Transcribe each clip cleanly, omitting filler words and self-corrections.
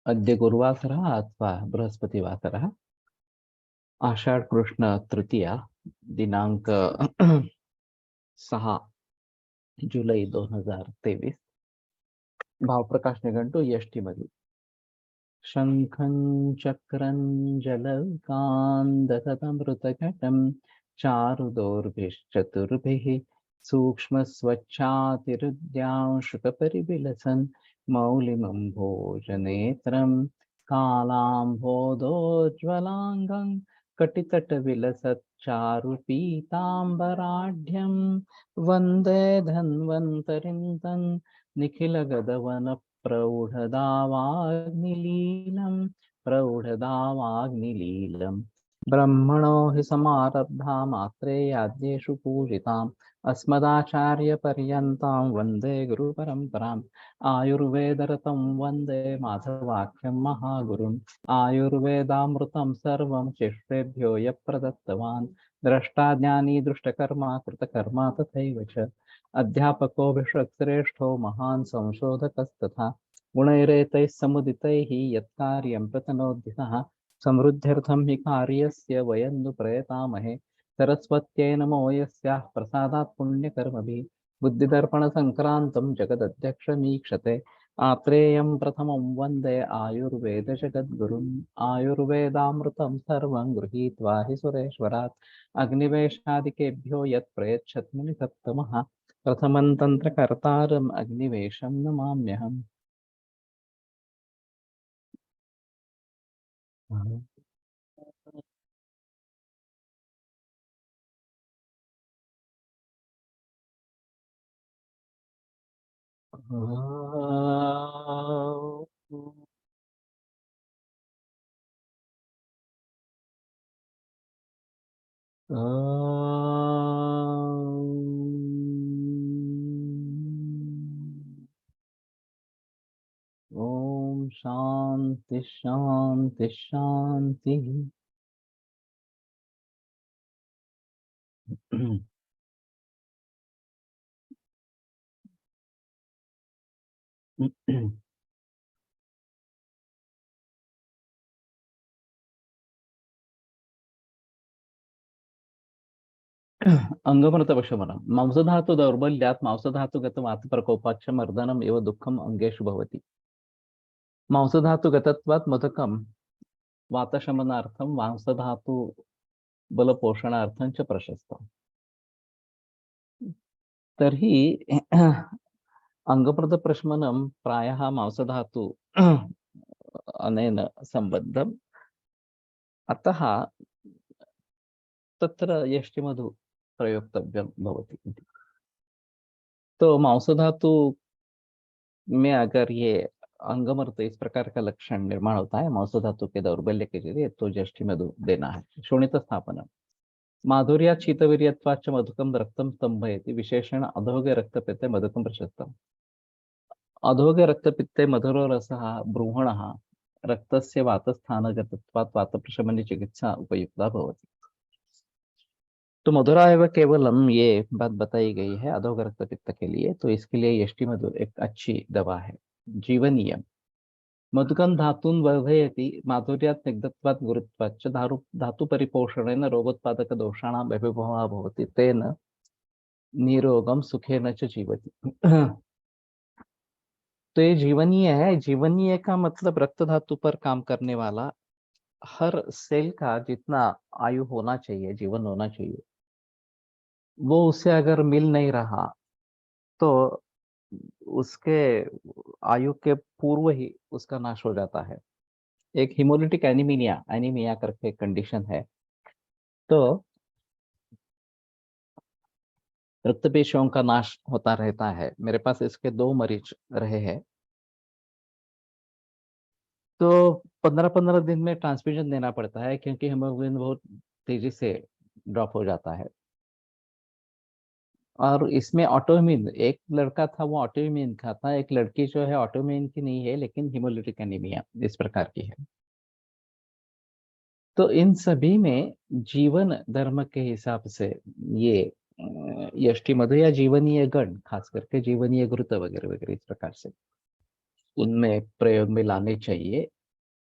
अद्य गुरुवासरः अथवा बृहस्पतिवासरः आषाढ़ कृष्ण तृतीया दिनांक 6 जुलै 2023 भावप्रकाश निघंटू यष्टीमधील शंखं चक्रं जलकान्दतमृतघटं चारुदोर्भिश्चतुर्भिः सूक्ष्मस्वच्छातिरुद्यांशुकपरिविलसन् मौलिमम्भोजनेत्रं कालाम्भोदोज्ज्वलाङ्गं कटितटविलसच्चारुपीताम्बराढ्यं वन्दे धन्वन्तरिं तं निखिलगदवनप्रौढदावाग्निलीलं ब्रह्मणो हि समारब्धा मात्रेयाद्येषु पूजिताम् अस्मदाचार्यपर्यन्तां वन्दे गुरुपरम्पराम् आयुर्वेदरतं वन्दे माधवाख्यं महागुरुम् आयुर्वेदामृतं सर्वं शिष्येभ्यो यः प्रदत्तवान् द्रष्टा ज्ञानी दृष्टकर्मा कृतकर्मा तथैव च अध्यापको विश्वश्रेष्ठो महान् संशोधकस्तथा गुणैरेतैः समुदितैः यत्कार्यं प्रतनोद्यतः समृद्ध्यर्थं हि कार्यस्य वयं नु प्रयतामहे सरस्वत्यै नमो यस्याः प्रसादात् पुण्यकर्मभिः बुद्धिदर्पणसङ्क्रान्तं जगदध्यक्षमीक्षते आत्रेयं प्रथमं वन्दे आयुर्वेदजगद्गुरुम् आयुर्वेदामृतं सर्वं गृहीत्वा हि सुरेश्वरात् अग्निवेशादिकेभ्यो यत् प्रयच्छत् मुनिसत्तमः प्रथमं तन्त्रकर्तारम् अग्निवेशं नमाम्यहम्। ओम शांति शांति शांति। अंगमृतपशमनम् मांसधातु दौर्बल्यात् मांसधातुगत वातप्रकोपाच्च मर्दनम् एव दुःखम् अंगेषु भवति। मांसधातुगतत्वात् मधुकं वातशमनार्थं मांसधातु बलपोषणार्थं च प्रशस्तम्। तर्हि अंगमृतप्रशमनं प्रायः मांसधातु अनेन सम्बद्धम्, अतः तत्र यष्टिमधु प्रयोक्तव्यं भवति। तो मांसधातु में अगर ये अंगमर्त इस प्रकार का लक्षण निर्माण होता है मांस धातु के दौर्बल्य के लिए, तो जष्टि मधु देना है। शोणित स्थापना माधुर्या शीतवीर्यत्वाच्च मधुकं रक्तं स्तंभयति विशेषण अधोगे रक्तपित्ते मधुकं प्रशस्तम्। अधोगे रक्तपित्ते मधुरो रसः ब्रूहणः रक्तस्य वातस्थानगतत्वात् वातप्रशमने चिकित्सा उपयुक्ता भवति। तो मधुरा एवं केवलम ये बात बताई गई है अधोगर रक्तपित्त के लिए, तो इसके लिए यष्टि मधु एक अच्छी दवा है। जीवनीय मधुकं धातून् वर्धयति माधुर्यात् स्निग्धत्वात् गुरुत्वाच्च धातु परिपोषणेन रोगोत्पादक दोषाणां बहिर्भवः भवति तेन निरोगम सुखेन च जीवति। तो ये जीवनीय है। जीवनीय का मतलब रक्त धातु पर काम करने वाला हर सेल का जितना आयु होना चाहिए, जीवन होना चाहिए, वो उससे अगर मिल नहीं रहा तो उसके आयु के पूर्व ही उसका नाश हो जाता है। एक हिमोलिटिक एनीमिया एनीमिया करके कंडीशन है। तो रक्त पेशियों का नाश होता रहता है। मेरे पास इसके 2 मरीज रहे हैं। तो 15-15 दिन में ट्रांसफ्यूजन देना पड़ता है क्योंकि हीमोग्लोबिन बहुत तेजी से ड्रॉप हो जाता है। और इसमें ऑटोइम्यून, एक लड़का था वो ऑटोइम्यून का था, एक लड़की जो है ऑटोइम्यून की नहीं है लेकिन हिमोलिटिक एनीमिया इस प्रकार की है। तो इन सभी में जीवन धर्म के हिसाब से ये यष्टि मधु या जीवनीय गण, खास करके जीवनीय घृत वगैरह वगैरह इस प्रकार से उनमें प्रयोग में लाने चाहिए।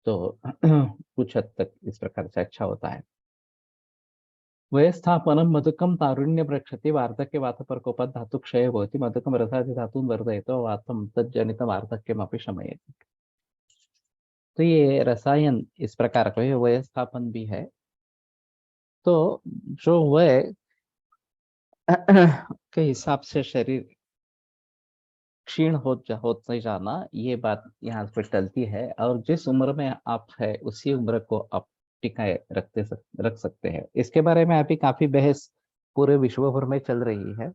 तो कुछ हद तक इस प्रकार से अच्छा होता है। वयस्थापनं मधुकं तारुण्यं रक्षति वार्धक्ये वातप्रकोपात् धातुक्षयः भवति मधुकं रसादिधातून् वर्धयतो वातं तज्जनितं वार्धक्यमपि शमयति। तो ये रसायन इस प्रकार का ये वयस्थापन भी है। तो जो वय के हिसाब से शरीर क्षीण होते जाना, ये बात यहाँ पे टलती है और जिस उम्र में आप है उसी उम्र को आप टिकाए रख सकते हैं। इसके बारे में अभी काफी बहस पूरे विश्व भर में चल रही है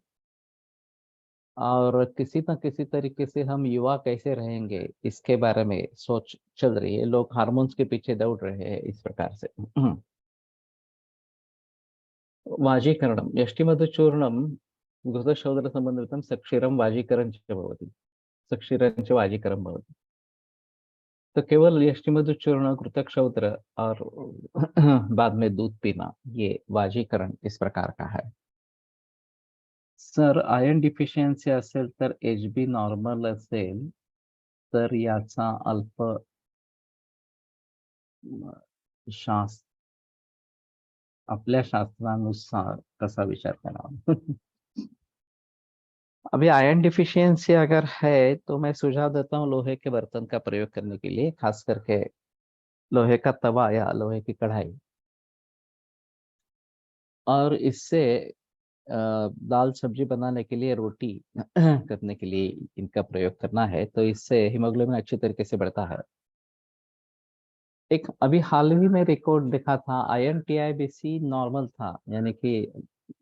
और किसी न किसी तरीके से हम युवा कैसे रहेंगे इसके बारे में सोच चल रही है। लोग हार्मोन्स के पीछे दौड़ रहे हैं इस प्रकार से। वाजीकरणं यष्टिमधुचूर्णं घृतशोधनसम्बन्धितं सक्षीरं वाजीकरण च भवति। सक्षीरं च वाजीकरण भवति। तो केवल यष्टिमधु चूर्ण घृतक शौद्र और बाद में दूध पीना, ये वाजीकरण इस प्रकार का है। सर आयर्न डिफिशियन्सी असेल तर HB नॉर्मल असेल तर याचा अल्प शास्त्र आपल्या शास्त्रानुसार कसा विचार करावा? अभी आयरन डिफिशियंसी अगर है तो मैं सुझाव देता हूँ लोहे के बर्तन का प्रयोग करने के लिए, खास करके लोहे का तवा या लोहे की कढ़ाई। और इससे दाल सब्जी बनाने के लिए, रोटी करने के लिए इनका प्रयोग करना है तो इससे हीमोग्लोबिन अच्छी तरीके से बढ़ता है। एक अभी हाल ही में रिकॉर्ड देखा था, आयरन TIBC नॉर्मल था, यानी कि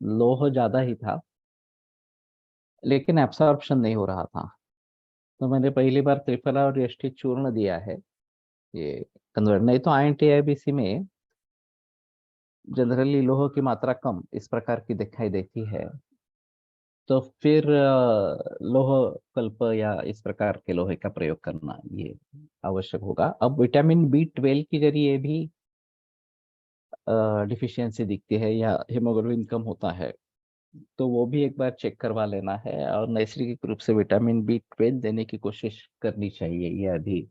लोह ज्यादा ही था लेकिन एब्सॉर्प्शन नहीं हो रहा था। तो मैंने पहली बार त्रिफला और यष्टि चूर्ण दिया है ये कन्वर्ट। नहीं तो आयरन TIBC में जनरली लोह की मात्रा कम इस प्रकार की दिखाई देती है। तो फिर लोह कल्प या इस प्रकार के लोहे का प्रयोग करना ये आवश्यक होगा। अब विटामिन B12 के जरिए भी डिफिशियंसी दिखती है या हीमोग्लोबिन कम होता है, तो वो भी एक बार चेक करवा लेना है और नैसर्गिक रूप से विटामिन B12 देने की कोशिश करनी चाहिए। ये अभी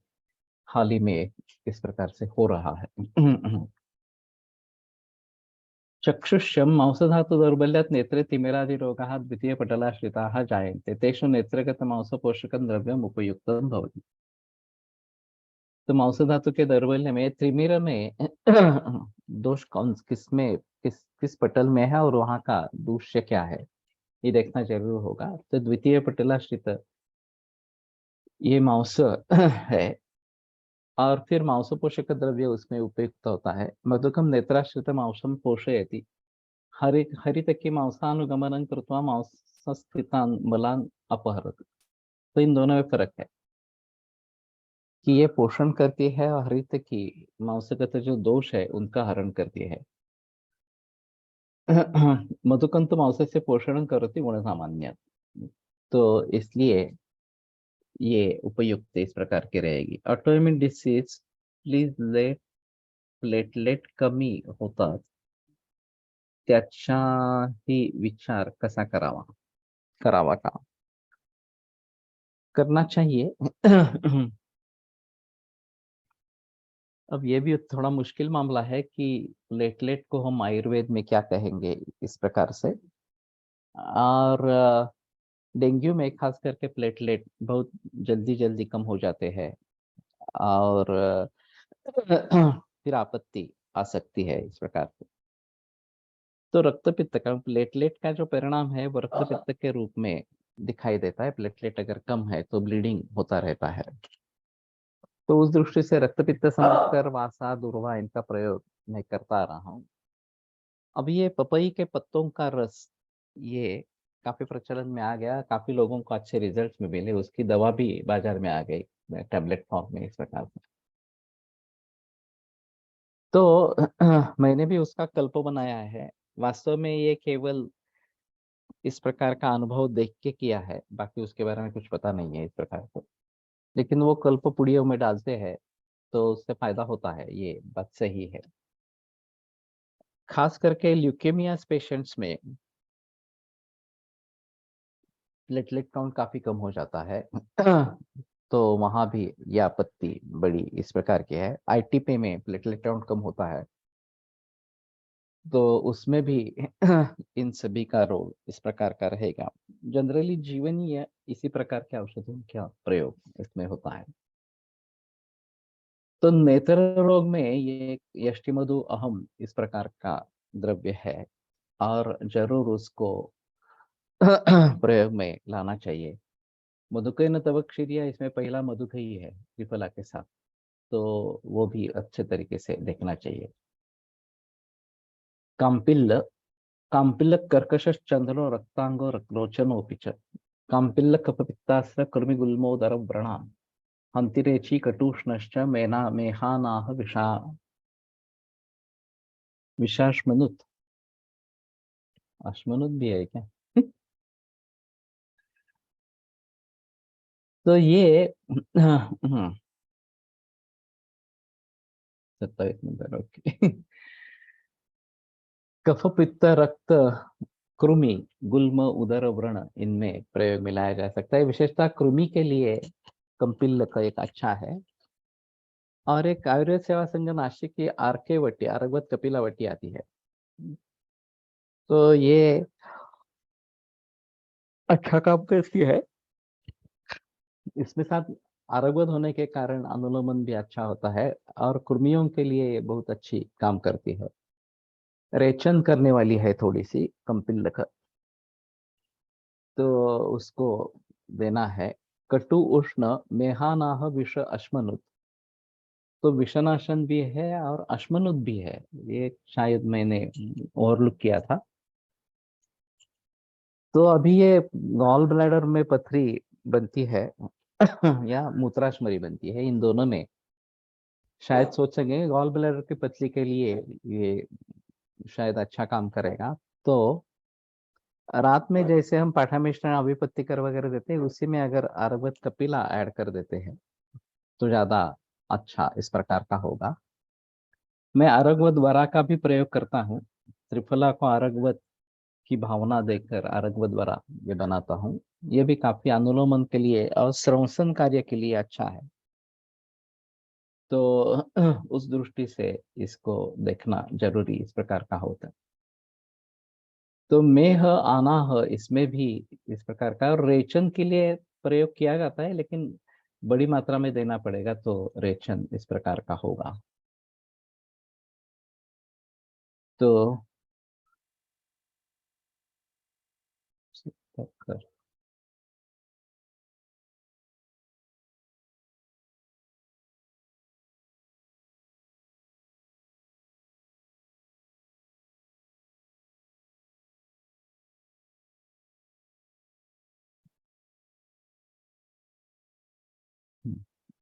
हाल ही में इस प्रकार से हो रहा है। चक्षुष्यं मांसधातुदौर्बल्यात् नेत्रे तिमिरादिरोगाः द्वितीयपटलाश्रिताः जायन्ते तेषु नेत्रगतमांसपोषकं द्रव्यम् उपयुक्तं भवति। तो मांस धातु के दौर्बल्य में त्रिमिर में दोष कौन किस पटल में है और वहां का दूष्य क्या है ये देखना जरूर होगा। तो द्वितीय पटलाश्रित ये मांस है और फिर मांसपोषक द्रव्य उसमें उपयुक्त होता है। मधुकम नेत्राश्रित मांसम पोषयति हरितकी मांसानुगमनं कृत्वा मांसस्थितान् मलान् अपहरति। तो इन दोनों में फर्क है कि ये पोषण करती है और हरितकी मांसगत जो दोष है उनका हरण करती है। मधुकंत मांसस्य पोषणं करोति गुणसामान्य। तो इसलिए ये उपयुक्त इस प्रकार की रहेगी। Autoimmune disease please let platelet कमी होतात त्याचाही विचार कसा करावा करावा का करना चाहिए। अब ये भी थोड़ा मुश्किल मामला है कि प्लेटलेट को हम आयुर्वेद में क्या कहेंगे इस प्रकार से। और डेंगू में खास करके प्लेटलेट बहुत जल्दी जल्दी कम हो जाते हैं और फिर आपत्ति आ सकती है इस प्रकार से। तो रक्तपित्त का प्लेटलेट का जो परिणाम है वो रक्तपित्त के रूप में दिखाई देता है। प्लेटलेट अगर कम है तो ब्लीडिंग होता रहता है। तो उस दृष्टि से रक्तपित्त समझकर वासा दूर्वा इनका प्रयोग मैं करता रहा हूँ। अब ये पपई के पत्तों का रस ये काफी प्रचलन में आ गया, काफी लोगों को अच्छे रिजल्ट्स में मिले, उसकी दवा भी बाजार में आ गई टैबलेट फॉर्म में इस प्रकार से। तो मैंने भी उसका कल्प बनाया है। वास्तव में ये केवल इस प्रकार का अनुभव देख के किया है, बाकी उसके बारे में कुछ पता नहीं है इस प्रकार से। लेकिन वो कल्प पुड़ियों में डालते हैं तो उससे फायदा होता है, ये बात सही है। खास करके ल्यूकेमिया पेशेंट्स में प्लेटलेट काउंट काफी कम हो जाता है। तो वहां भी यह आपत्ति बड़ी इस प्रकार की है। आईटीपी में प्लेटलेट काउंट कम होता है, तो उसमें भी इन सभी का रोल इस प्रकार का रहेगा। जनरली जीवनीय इसी प्रकार के औषधों का प्रयोग इसमें होता है। तो नेत्र रोग में ये यष्टिमधु अहम इस प्रकार का द्रव्य है, और जरूर उसको प्रयोग में लाना चाहिए। मधुकैन तवक्षीरिया इसमें पहला मधुकई है त्रिफला के साथ, तो वो भी अच्छे तरीके से देखना चाहिए। काम्पिल्ल काम्पिल्ल कर्कशश्चंद्रो रक्तांगो रोचनोऽपि च काम्पिल्ल कफपित्तास्त्र कृमिगुल्मोदर व्रणाम् हंतिरेची कटुष्णश्च मेहानाह विषाश्मनुत। अश्मनुत भी है क्या? तो ये 27 नंबर, ओके। कफ पित्त रक्त कृमि गुल्म उदर व्रण इनमें प्रयोग में लाया जा सकता है। विशेषतः कृमि के लिए कंपिल्ल का एक अच्छा है। और एक आयुर्वेद सेवा संघ नासिक की आरके वटी आरगवत कपिला वटी आती है, तो ये अच्छा काम करती है। इसमें साथ आरोग्य होने के कारण अनुलोमन भी अच्छा होता है, और कुर्मियों के लिए ये बहुत अच्छी काम करती है। रेचन करने वाली है थोड़ी सी कंपिल, तो उसको देना है। कटु उष्ण मेहानाह विष अश्मनुत, तो विषनाशन भी है और अश्मनुत भी है। ये शायद मैंने ओवरलुक किया था। तो अभी ये गॉल ब्लैडर में पथरी बनती है या मूत्राशमरी बनती है, इन दोनों में शायद सोच सके गॉल ब्लैडर की पथरी के लिए ये शायद अच्छा काम करेगा। तो रात में जैसे हम पाठा मिश्रण अभिपत्तिकर वगैरह देते हैं, उसी में अगर अरबत कपिला ऐड कर देते हैं तो ज्यादा अच्छा इस प्रकार का होगा। मैं अरगवत वरा का भी प्रयोग करता हूँ। त्रिफला को अरगवत की भावना देकर अरगवत वरा ये बनाता हूँ। ये भी काफी अनुलोमन के लिए और श्वसन कार्य के लिए अच्छा है। तो उस दृष्टि से इसको देखना जरूरी इस प्रकार का होता है। तो मेह आनाह इसमें भी इस प्रकार का, और रेचन के लिए प्रयोग किया जाता है, लेकिन बड़ी मात्रा में देना पड़ेगा, तो रेचन इस प्रकार का होगा। तो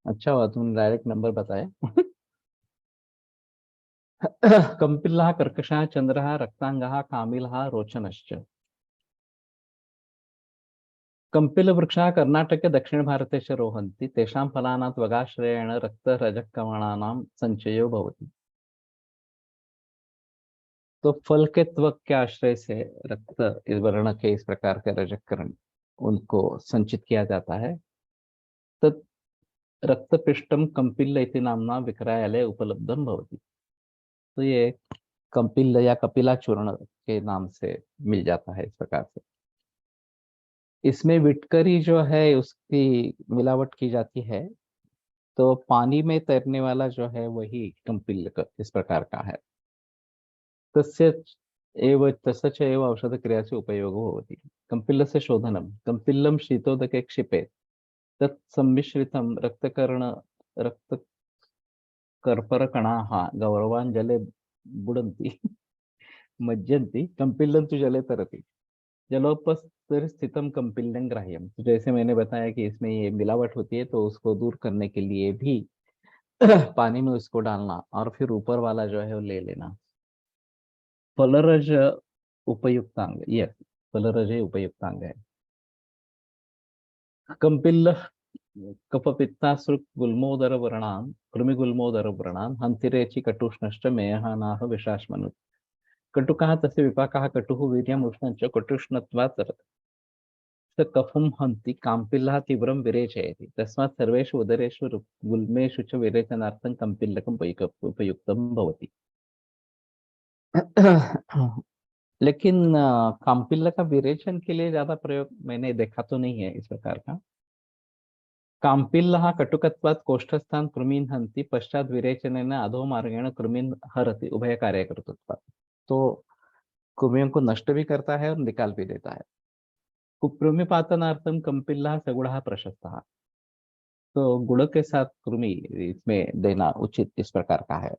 अच्छा हुआ तुमने डायरेक्ट नंबर बताया। कंपिल्लः कर्कशः चंद्रः रक्तांगः कामिलः रोचनश्च। कंपिलवृक्षाः कर्णाटके दक्षिणभारते च रोहन्ति तेषां फलानां त्वगाश्रयेण रक्तरजकणानां संचयो भवति। तो फल के त्वक के आश्रय से रक्त इस वर्ण के इस प्रकार के रजक कण उनको संचित किया जाता है। तत् रक्तपिष्टम कंपिल्ल इति नामना विक्रयालय उपलब्धम भवति। तो ये कंपिल्ल या कपिला चूर्ण के नाम से मिल जाता है इस प्रकार से। इसमें विटकरी जो है उसकी मिलावट की जाती है, तो पानी में तैरने वाला जो है वही कंपिल्ल इस प्रकार का है। तस्य एव तस्य च एव औषधक्रियासु उपयोगो भवति। कंपिल्लस्य शोधनं कंपिल्लं शीतोदके क्षिपेत् तत् सम्मिश्रितं रक्तकर्परकणाः गौरवान् जले बुडन्ति मज्जन्ति कंपिल्लं तु जले तरति जलोपस्थिर स्थितम कंपिल्लं ग्राह्यम। तो जैसे मैंने बताया कि इसमें ये मिलावट होती है, तो उसको दूर करने के लिए भी पानी में उसको डालना और फिर ऊपर वाला जो है वो ले लेना। फलरज उपयुक्तांग, यस, फलरज हे उपयुक्तांग है। कंपिल्ल कफपित्तासृक् गुल्मोदर व्रणान् कृमिगुल्मोदर व्रणान् हन्तिरेचि कटुष्णश्च मेहानाः विषाश्मनुत्। कटुकः तस्य विपाकः कटुः वीर्यम् उष्णं च कटुष्णत्वात् तरति। स कफुं हन्ति काम्पिल्लः तीव्रं विरेचयति तस्मात् सर्वेषु उदरेषु गुल्मेषु च विरेचनार्थं कम्पिल्लकम् उपयुक्तं भवति। लेकिन काम्पिल्ल का विरेचन के लिए ज्यादा प्रयोग मैंने देखा तो नहीं है इस प्रकार का। काम्पिल्लः कटुकत्वात् कोष्ठस्थान् कृमीन् हन्ति पश्चात् विरेचनेन अधोमार्गेण कृमीन् हरति उभयकार्यकर्तृत्वात्। तो कृमियों को नष्ट भी करता है और निकाल भी देता है। कृमिपातनार्थं कम्पिल्लः सगुणः प्रशस्तः। तो गुड़ के साथ कृमि इसमें देना उचित इस प्रकार का है।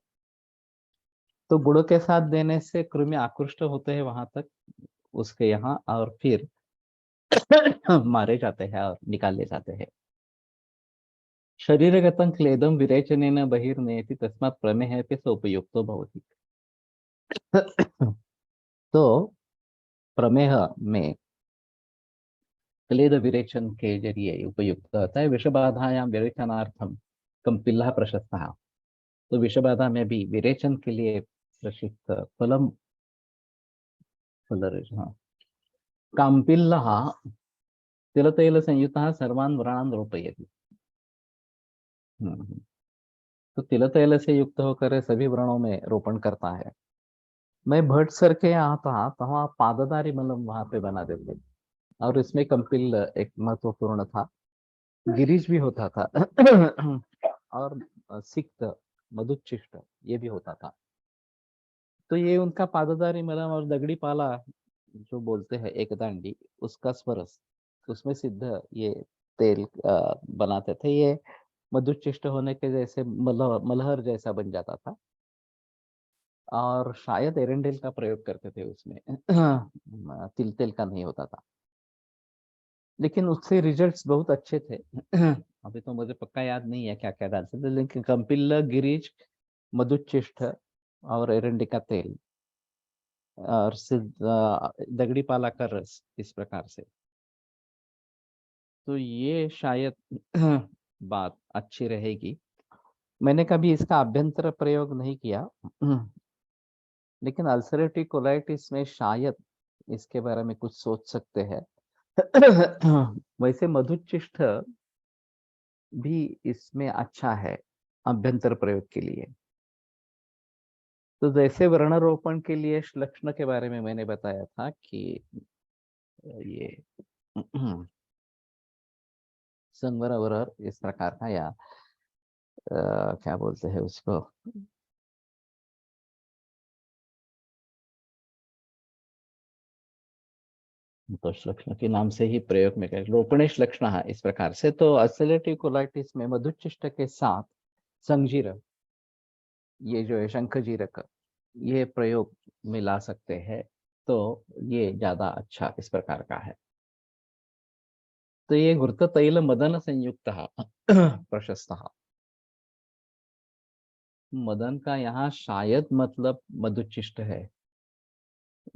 तो गुड़ के साथ देने से कृमि आकृष्ट होते हैं वहां तक उसके यहाँ और फिर मारे जाते हैं और निकाले जाते हैं। शरीरगतं क्लेदं विरेचनेन बहिर्नयति तस्मात् प्रमेहेऽपि स उपयुक्तो भवति। तो प्रमेह में क्लेद विरेचन के जरिए उपयुक्त होता है। विषबाधायां विरेचनार्थम कम्पिल्लः प्रशस्तः। तो विषबाधा में भी विरेचन के लिए प्रशिस्त फलम हाँ काम्पिल्लः तिलतैल संयुतः सर्वान् व्रणान् रोपयति। तो तिलतैल से युक्त होकर सभी व्रणों में रोपण करता है। मैं भट्ट सर के यहाँ था तो वहाँ पाददारी मलम वहां पे बना देते थे और इसमें कम्पिल एक महत्वपूर्ण था। गिरीश भी होता था और सिक्त मधुचिष्ट ये भी होता था। तो ये उनका पाददारी मलम और दगड़ी पाला जो बोलते हैं एक दांडी उसका स्वरस उसमें सिद्ध ये तेल बनाते थे। ये मधुचिष्ट होने के जैसे मलहर जैसा बन जाता था और शायद एरेंडेल का प्रयोग करते थे उसमें तिल तेल का नहीं होता था। लेकिन उससे रिजल्ट्स बहुत अच्छे थे। अभी तो मुझे पक्का याद नहीं है क्या क्या डालते थे लेकिन कम्पिल्ल गिरीज मधुचिष्ट और एरेंडिका तेल और दगड़ी पाला का रस इस प्रकार से। तो ये शायद बात अच्छी रहेगी। मैंने कभी इसका अभ्यंतर प्रयोग नहीं किया लेकिन अल्सरेटिव कोलाइटिस में शायद इसके बारे में कुछ सोच सकते हैं। वैसे मधुचिष्ठ भी इसमें अच्छा है अभ्यंतर प्रयोग के लिए। तो जैसे वर्णारोपण के लिए लक्षण के बारे में मैंने बताया था कि ये संवरवर इस प्रकार का या क्या बोलते हैं उसको तो लक्षण के नाम से ही प्रयोग में करें रोपणेश लक्षण है इस प्रकार से। तो अल्सरेटिव कोलाइटिस में मधुचिष्ट के साथ संजीरक ये जो है शंखजीरक ये प्रयोग में ला सकते हैं तो ये ज्यादा अच्छा इस प्रकार का है। तो ये घृत तैल मदन संयुक्त प्रशस्त। मदन का यहाँ शायद मतलब मधुचिष्ट है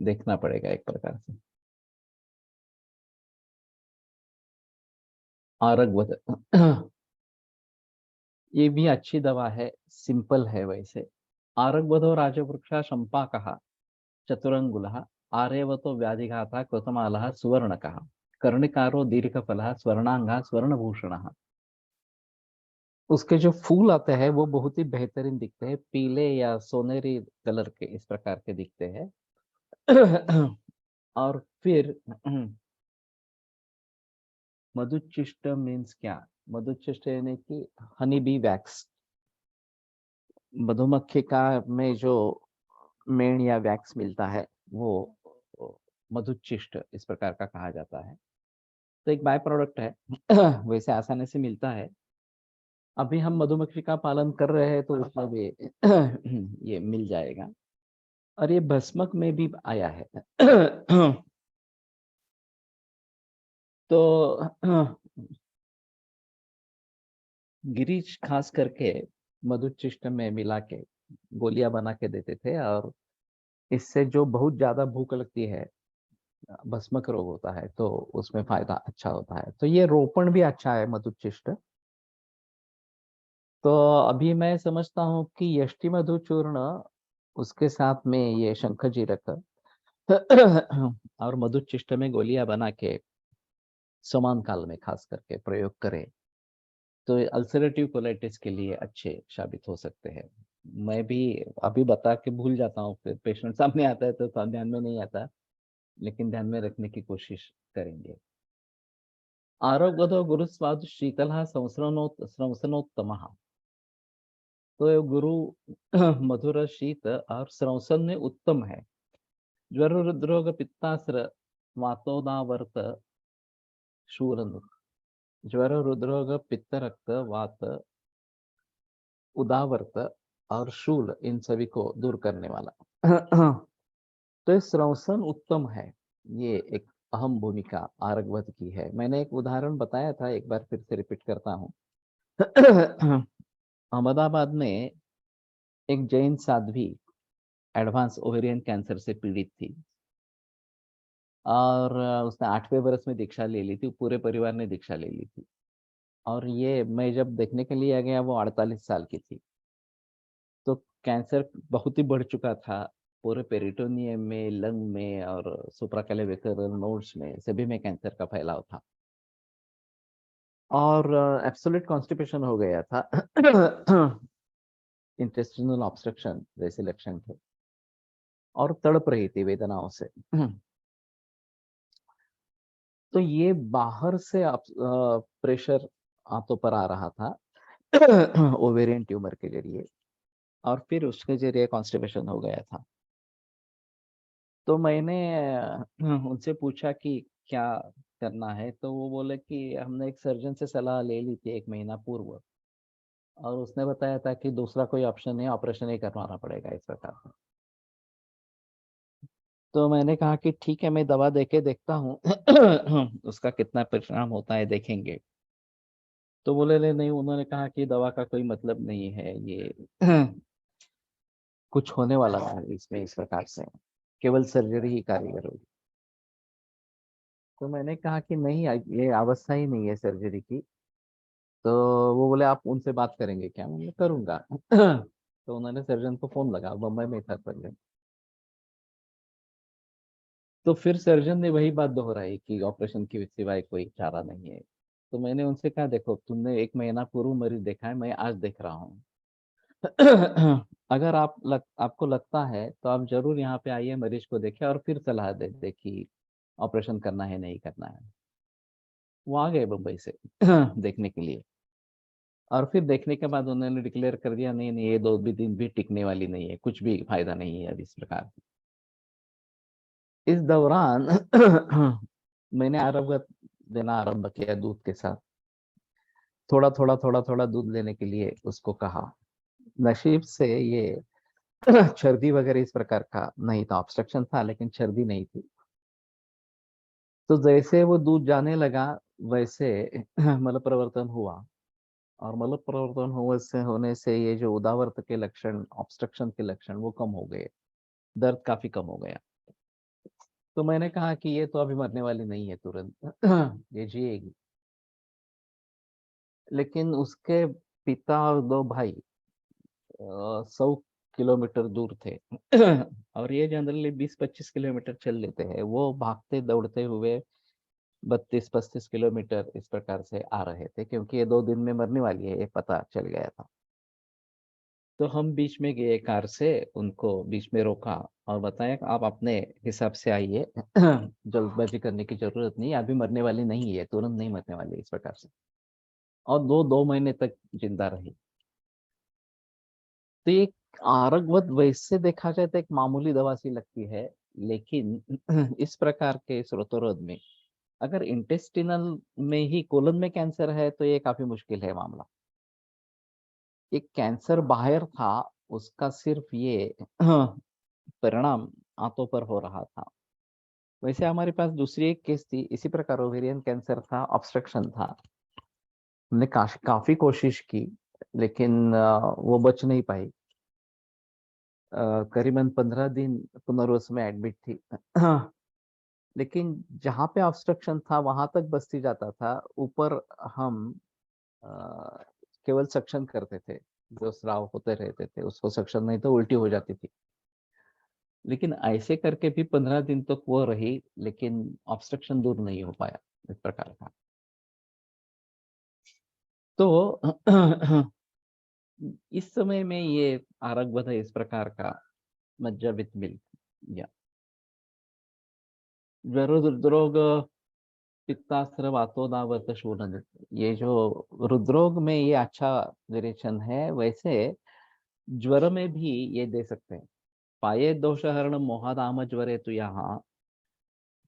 देखना पड़ेगा एक प्रकार से। आरग ये भी अच्छी दवा है सिंपल है वैसे। आरग्वधो राजवृक्षा संपाकः चतुरंगुलः आर्यवतो व्याधिघाता कृतमालः सुवर्णकः कर्णिकारो दीर्घफलः स्वर्णांगा स्वर्णभूषणः। उसके जो फूल आते हैं वो बहुत ही बेहतरीन दिखते हैं पीले या सोनेरी कलर के इस प्रकार के दिखते हैं। और फिर मधुचिष्ट मीन्स क्या मधुचिष्ट यानी कि हनी बी वैक्स मधुमक्खी का में जो मेण या वैक्स मिलता है वो मधुचिष्ट इस प्रकार का कहा जाता है। तो एक बाय प्रोडक्ट है वैसे आसानी से मिलता है। अभी हम मधुमक्खी का पालन कर रहे हैं तो उसमें भी ये मिल जाएगा और ये भस्मक में भी आया है। तो गिरीश खास करके मधुचिष्ट में मिला के गोलियां बना के देते थे और इससे जो बहुत ज्यादा भूख लगती है भस्मक रोग होता है तो उसमें फायदा अच्छा होता है। तो ये रोपण भी अच्छा है मधुचिष्ट। तो अभी मैं समझता हूँ कि यष्टि मधु चूर्ण उसके साथ में ये शंख जीरक और मधुचिष्ट में गोलियां बना के समान काल में खास करके प्रयोग करें तो अल्सरेटिव कोलाइटिस के लिए अच्छे साबित हो सकते हैं। मैं भी अभी बता के भूल जाता हूँ, फिर पेशेंट सामने आता है तो ध्यान में नहीं आता, लेकिन ध्यान में रखने की कोशिश करेंगे। आरोग्यदो गुरुस्वादु शीतलः संवसनोत्तमः। तो ये गुरु मधुर शीत और श्रवसन में उत्तम है। ज्वर हृदरोग पित्तास्त्र वातोदावर्त शूलन। ज्वर हृदरोग पित्त रक्त वात उदावर्त और शूल, इन सभी को दूर करने वाला। तो ये श्रवसन उत्तम है, ये एक अहम भूमिका आरगवत की है। मैंने एक उदाहरण बताया था, एक बार फिर से रिपीट करता हूँ। अहमदाबाद में एक Jain Sadhvi advance ovarian cancer से पीड़ित थी और उसने 8वें वर्ष में दीक्षा ले ली थी, पूरे परिवार ने दीक्षा ले ली थी। और ये मैं जब देखने के लिए आ गया वो 48 साल की थी। तो कैंसर बहुत ही बढ़ चुका था, पूरे पेरिटोनियम में, लंग में और सुप्राकैलेविकल नोड्स में, सभी में कैंसर का फैलाव था और एब्सोल्यूट कॉन्स्टिपेशन हो गया था। इंटेस्टिनल ऑब्स्ट्रक्शन जैसे लक्षण थे और तड़प रही थी वेदनाओं से। तो ये बाहर से प्रेशर आंतों पर आ रहा था ओवेरियन ट्यूमर के जरिए, और फिर उसके जरिए कॉन्स्टिपेशन हो गया था। तो मैंने उनसे पूछा कि क्या करना है, तो वो बोले कि हमने एक सर्जन से सलाह ले ली थी 1 महीना पूर्व, और उसने बताया था कि दूसरा कोई ऑप्शन नहीं, ऑपरेशन ही करवाना पड़ेगा इस प्रकार से। तो मैंने कहा कि ठीक है, मैं दवा देके देखता हूँ। उसका कितना परिणाम होता है देखेंगे। तो बोले नहीं, उन्होंने कहा कि दवा का कोई मतलब नहीं है, ये कुछ होने वाला है इसमें इस प्रकार से, केवल सर्जरी ही कारीगर होगी। तो मैंने कहा कि नहीं, ये अवस्था ही नहीं है सर्जरी की। तो वो बोले आप उनसे बात करेंगे क्या? मैंने करूंगा। तो उन्होंने सर्जन को फोन लगा, बम्बई में था सर्जन। तो फिर सर्जन ने वही बात दोहराई कि ऑपरेशन की सिवाय कोई चारा नहीं है। तो मैंने उनसे कहा देखो, तुमने 1 महीना पूर्व मरीज देखा है, मैं आज देख रहा हूँ। अगर आपको लगता है तो आप जरूर यहाँ पे आइए, मरीज को देखें और फिर सलाह दे कि ऑपरेशन करना है नहीं करना है। वो आ गए मुंबई से देखने के लिए, और फिर देखने के बाद उन्होंने डिक्लेयर कर दिया नहीं नहीं, ये 2 दिन भी टिकने वाली नहीं है, कुछ भी फायदा नहीं है अब इस प्रकार। इस दौरान मैंने आरंभ देना आरंभ किया दूध के साथ, थोड़ा थोड़ा दूध लेने के लिए उसको कहा। नसीब से ये छर्दी वगैरह इस प्रकार का नहीं था, ऑब्स्ट्रक्शन था लेकिन छर्दी नहीं थी। तो जैसे वो दूध जाने लगा वैसे मल परिवर्तन हुआ, और मल परिवर्तन होने से ये जो उदावर्त के लक्षण, ऑब्स्ट्रक्शन के लक्षण, वो कम हो गए, दर्द काफी कम हो गया। तो मैंने कहा कि ये तो अभी मरने वाली नहीं है तुरंत, ये जिएगी। लेकिन उसके पिता और 2 भाई 100 किलोमीटर दूर थे। और ये जनरली 20-25 किलोमीटर चल लेते हैं, वो भागते दौड़ते हुए 32-35 किलोमीटर इस प्रकार से आ रहे थे, क्योंकि ये 2 दिन में मरने वाली है ये पता चल गया था। तो हम बीच में गए कार से, उनको बीच में रोका और बताया कि आप अपने हिसाब से आइए, जल्दबाजी करने की जरूरत नहीं, अभी मरने वाली नहीं है, तुरंत नहीं मरने वाली इस प्रकार से। और 2 महीने तक जिंदा रही। तो एक आरगवत वैसे देखा जाए तो एक मामूली दवा सी लगती है, लेकिन इस प्रकार के स्रोतरोध में अगर इंटेस्टिनल में ही कोलन में कैंसर है तो ये काफी मुश्किल है मामला। एक कैंसर बाहर था, उसका सिर्फ ये परिणाम आंतों पर हो रहा था। वैसे हमारे पास दूसरी एक केस थी, इसी प्रकार ओवेरियन कैंसर था, ऑब्स्ट्रक्शन था। हमने काफी कोशिश की, लेकिन वो बच नहीं पाई। करीबन 15 दिन पुनर्वस में एडमिट थी। लेकिन जहाँ पे ऑब्स्ट्रक्शन था वहां तक बस्ती जाता था, ऊपर हम अ, केवल सक्शन करते थे, जो स्राव होते रहते थे उसको सक्शन, नहीं तो उल्टी हो जाती थी। लेकिन ऐसे करके भी 15 दिन तक वो रही, लेकिन ऑब्स्ट्रक्शन दूर नहीं हो पाया। इस प्रकार का। तो इस समय में ये आरगवध है इस प्रकार का मज्जा विथ मिल्क या ज्वर हृदरोग पित्तास्त्र वातोनावर्त शूलन, ये जो हृदरोग में ये अच्छा विरेचन है, वैसे ज्वर में भी ये दे सकते हैं। पाये दोषहरण मोहादाम ज्वरे तो यहाँ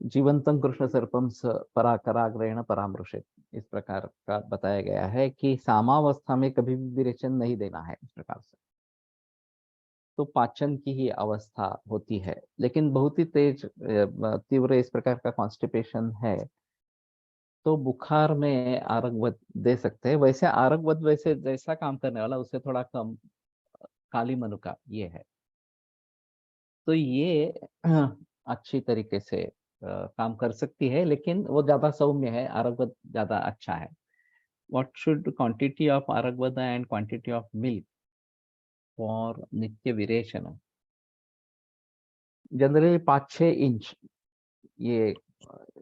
जीवंतं कृष्ण सर्पम स पराकराग्रेण परामृशेत, इस प्रकार का बताया गया है कि सामावस्था में कभी भी विरेचन नहीं देना है इस प्रकार से। तो पाचन की ही अवस्था होती है, लेकिन बहुत ही तेज तीव्र इस प्रकार का कॉन्स्टिपेशन है तो बुखार में आरगवत दे सकते हैं। वैसे आरगवत वैसे जैसा काम करने वाला उससे थोड़ा कम काली मनुका ये है। तो ये अच्छी तरीके से काम कर सकती है, लेकिन वो ज्यादा सौम्य है, आरगवत ज्यादा अच्छा है। What should quantity of aragvadh and quantity of milk for nitya virechan? Generally 5-6 inch ये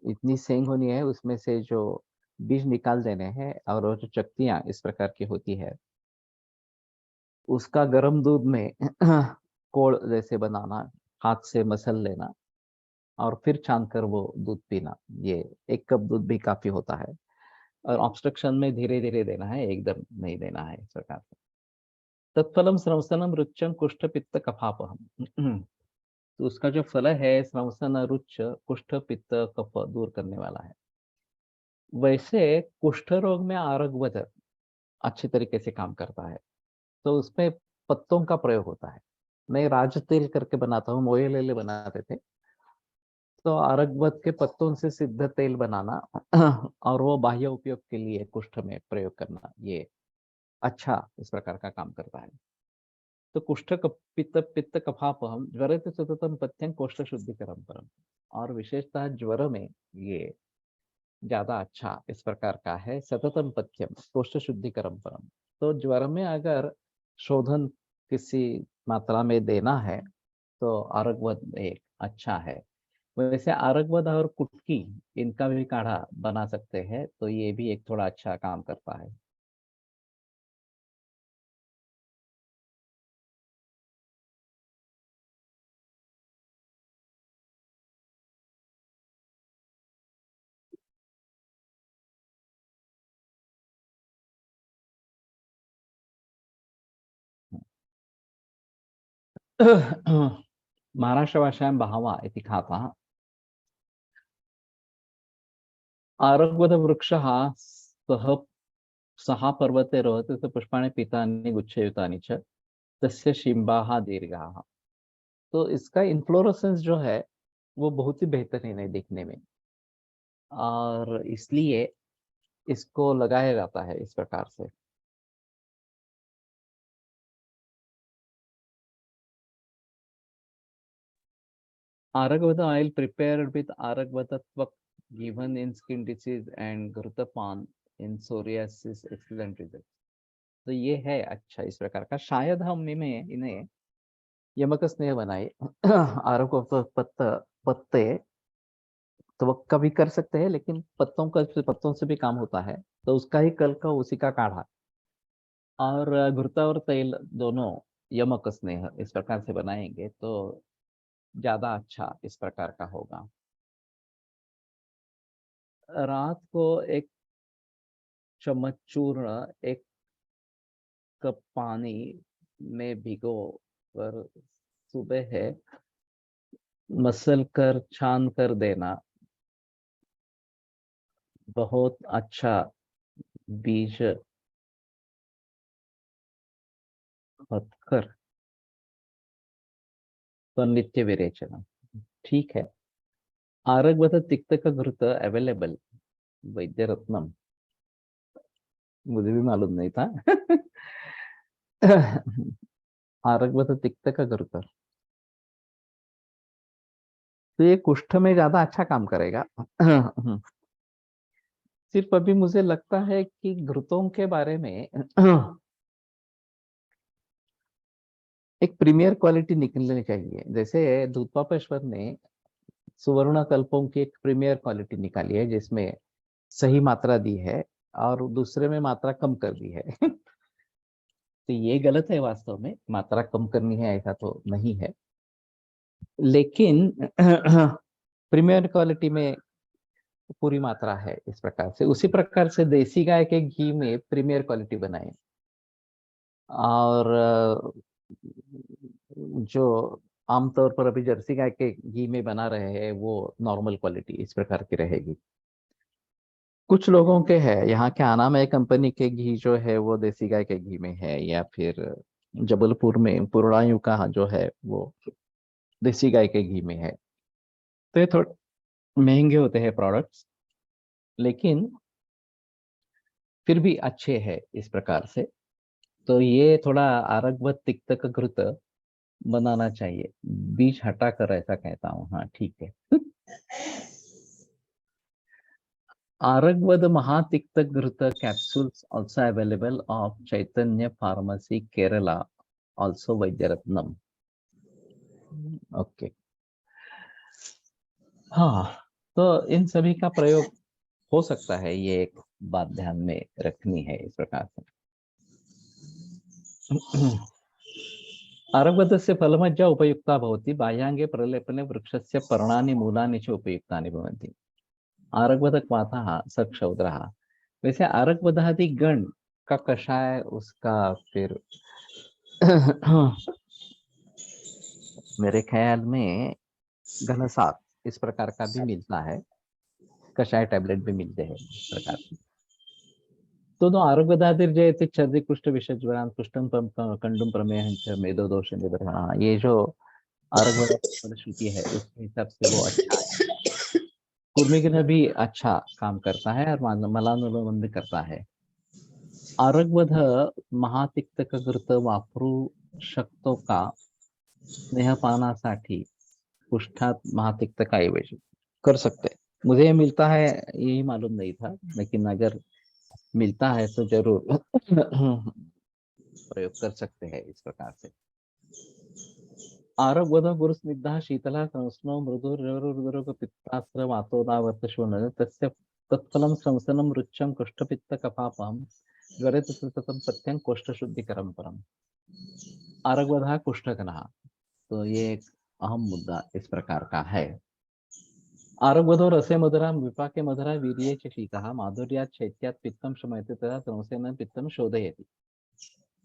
इतनी सेंग होनी है, उसमें से जो बीज निकाल देने हैं, और वो जो चक्तियां इस प्रकार की होती है उसका गर्म दूध में कोड़ जैसे बनाना, हाथ से मसल लेना और फिर छान कर वो दूध पीना। ये 1 कप दूध भी काफी होता है। और ऑब्स्ट्रक्शन में धीरे धीरे देना है, एकदम नहीं देना है इस प्रकार से। तत्फलम स्रवसनम रुच्चम कुष्ठ पित्त कफापहम। तो उसका जो फल है स्रवसन रुच्च कुष्ठ पित्त कफ दूर करने वाला है। वैसे कुष्ठ रोग में आरगवद अच्छे तरीके से काम करता है। तो उसमें पत्तों का प्रयोग होता है। मैं राज तेल करके बनाता हूँ, मोये बनाते थे। तो अरगवत के पत्तों से सिद्ध तेल बनाना और वो बाह्य उपयोग के लिए कुष्ठ में प्रयोग करना, ये अच्छा इस प्रकार का काम करता है। तो कुष्ठ पित्त पित्त कफापहम ज्वरित सततम पथ्यं कोष्ठ शुद्धिकरम परम। और विशेषतः ज्वर में ये ज्यादा अच्छा इस प्रकार का है, सततम पथ्यम कोष्ठ शुद्धिकरम परम। तो ज्वर में अगर शोधन किसी मात्रा में देना है तो आरगवत एक अच्छा है। वैसे आरगवद और कुटकी इनका भी काढ़ा बना सकते हैं, तो ये भी एक थोड़ा अच्छा काम करता है। महाराष्ट्रभाषायां बहवः इति खाताः आरगवदवृक्षः सह सहा पर्वते रोहते स पुष्पाणि पीतानि गुच्छयुतानि च तस्य शिम्बाः दीर्घाः। तो इसका इन्फ्लोरेसेंस जो है वो बहुत ही बेहतरीन है दिखने में, और इसलिए इसको लगाया जाता है इस प्रकार से। Aragvata oil prepared with Aragvata twak given in skin disease and Ghrutapan in psoriasis excellent result। तो ये है अच्छा इस प्रकार का। शायद हम में इन्हें यमक स्नेह बनाए आरगवत पत्ते त्वक का भी कर सकते हैं, लेकिन पत्तों से भी काम होता है, तो उसका ही कल का उसी का काढ़ा और घृता और तेल दोनों यमक स्नेह इस प्रकार से बनाएंगे तो ज्यादा अच्छा इस प्रकार का होगा। रात को 1 चम्मच चूर्ण 1 कप पानी में भिगो कर सुबह है मसल कर छान कर देना, बहुत अच्छा बीज पत्थर तो नित्य विरेचन। ठीक है। आरगवत तिक्त का घृत अवेलेबल वैद्य रत्नम, मुझे भी मालूम नहीं था। आरगवत तिक्त का घृत, तो ये कुष्ठ में ज्यादा अच्छा काम करेगा। सिर्फ अभी मुझे लगता है कि घृतों के बारे में एक प्रीमियर क्वालिटी निकलनी चाहिए। जैसे दूधपापेश्वर ने सुवर्ण कल्पों की एक प्रीमियर क्वालिटी निकाली है, जिसमें सही मात्रा दी है और दूसरे में मात्रा कम कर दी है। तो ये गलत है, वास्तव में मात्रा कम करनी है ऐसा तो नहीं है, लेकिन प्रीमियर क्वालिटी में पूरी मात्रा है। इस प्रकार से, उसी प्रकार से देसी गाय के घी में प्रीमियर क्वालिटी बनाए, और जो आमतौर पर अभी जर्सी गाय के घी में बना रहे हैं वो नॉर्मल क्वालिटी इस प्रकार की रहेगी। कुछ लोगों के है, यहाँ के अनामय कंपनी के घी जो है वो देसी गाय के घी में है, या फिर जबलपुर में पुरणायु का जो है वो देसी गाय के घी में है। तो ये थोड़े महंगे होते हैं प्रोडक्ट्स, लेकिन फिर भी अच्छे हैं इस प्रकार से। तो ये थोड़ा आरगवत तिक्तक घृत बनाना चाहिए, बीज हटा कर, ऐसा कहता हूँ। हाँ ठीक है। आरगवद महातिक्तक घृत capsules also available of Chaitanya Pharmacy Kerala, also Vaidyaratnam. Okay. हाँ, तो इन सभी का प्रयोग हो सकता है, ये एक बात ध्यान में रखनी है इस प्रकार से। आरगवदस्य फलमज्जा उपयुक्ता भवति, बाह्याङ्गे प्रलेपने वृक्षस्य पर्णानि मूलानि च उपयुक्तानि भवन्ति। आरगवदक्वाथः सक्षौद्रः। वैसे आरगवदादि गण का कषाय, उसका फिर मेरे ख्याल में घनसार इस प्रकार का भी मिलता है, कषाय टैबलेट भी मिलते हैं इस प्रकार से। दोनों आरोग्यदादिर्जयति छर्दि कुष्ठ विषज्वरान कुष्ठम कंडुम प्रमेह च मेदो दोष निबर्हणः। ये जो आरोग्य श्रुति है उसके हिसाब से वो अच्छा है। कुर्मिघ्न भी अच्छा काम करता है और मलानुलोम भी करता है। आरोग्यवध महातिक्तक घृत वापरू शकतो का स्नेहपानासाठी कुष्ठात महातिक्तकाऐवजी? कर सकते हैं। मुझे ये मिलता है, यही मालूम नहीं था, लेकिन अगर मिलता है तो जरूर प्रयोग कर सकते हैं इस प्रकार से। आरगवध गुरु स्निग्धा शीतला संस्नो मृदुरुरुरुरुक पित्तास्त्र वातोदावर्त शोणन तस्य तत्फलम संसनम रुच्यम कुष्ठपित्त कफापहम ज्वरे ततम पथ्यं कोष्ठ शुद्धिकरम परम। आरगवध कुष्ठघ्न, तो ये एक अहम मुद्दा इस प्रकार का है। आरगवधो रसे मधुरा विपाके मधुरा वीर्ये च शीतः माधुर्यात् शैत्यात् पित्तं शमयति तदा त्रंसेन पित्तं शोधयति।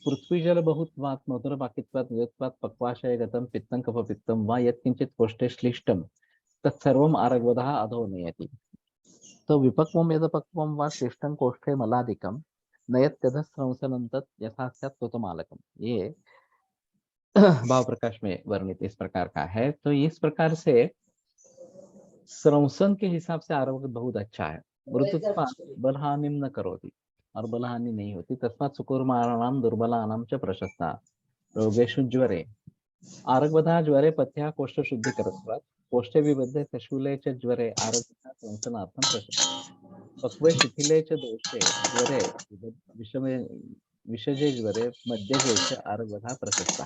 पृथ्वी जल बहुत्वात् मधुर वाकित्वात् निरुत्वात् पक्वाशय गतं पित्तं कफपित्तं वा यत्किंचित् कोष्ठे श्लिष्टं तत्सर्वम् आरगवधः अधो नयति। तो विपक्वं यदपक्वं वा श्लिष्टं कोष्ठे मलादिकं नयत्यधः स्रंसनं तत् यथा स्यात् त्वतमालकम्। ये भाव प्रकाश में वर्णित इस प्रकार का है। तो इस प्रकार से स्रंसन के हिसाब से आरोग्य बहुत अच्छा है। मृदुत्वा बलहानि न करोति, और बलहानि नहीं होती। तस्मात् सुकुर्माणाम दुर्बलानाम च प्रशस्ता रोगेषु ज्वरे। आरगवधा ज्वरे पथ्या कोष्ठ शुद्धिकरत्वात् कोष्ठे विबद्धे सशूले च ज्वरे आरगवधा संसनार्थं प्रशस्ता। पक्वे शिथिले च दोषे ज्वरे विषमे विषजे ज्वरे मध्यजे च आरगवधा प्रशस्ता।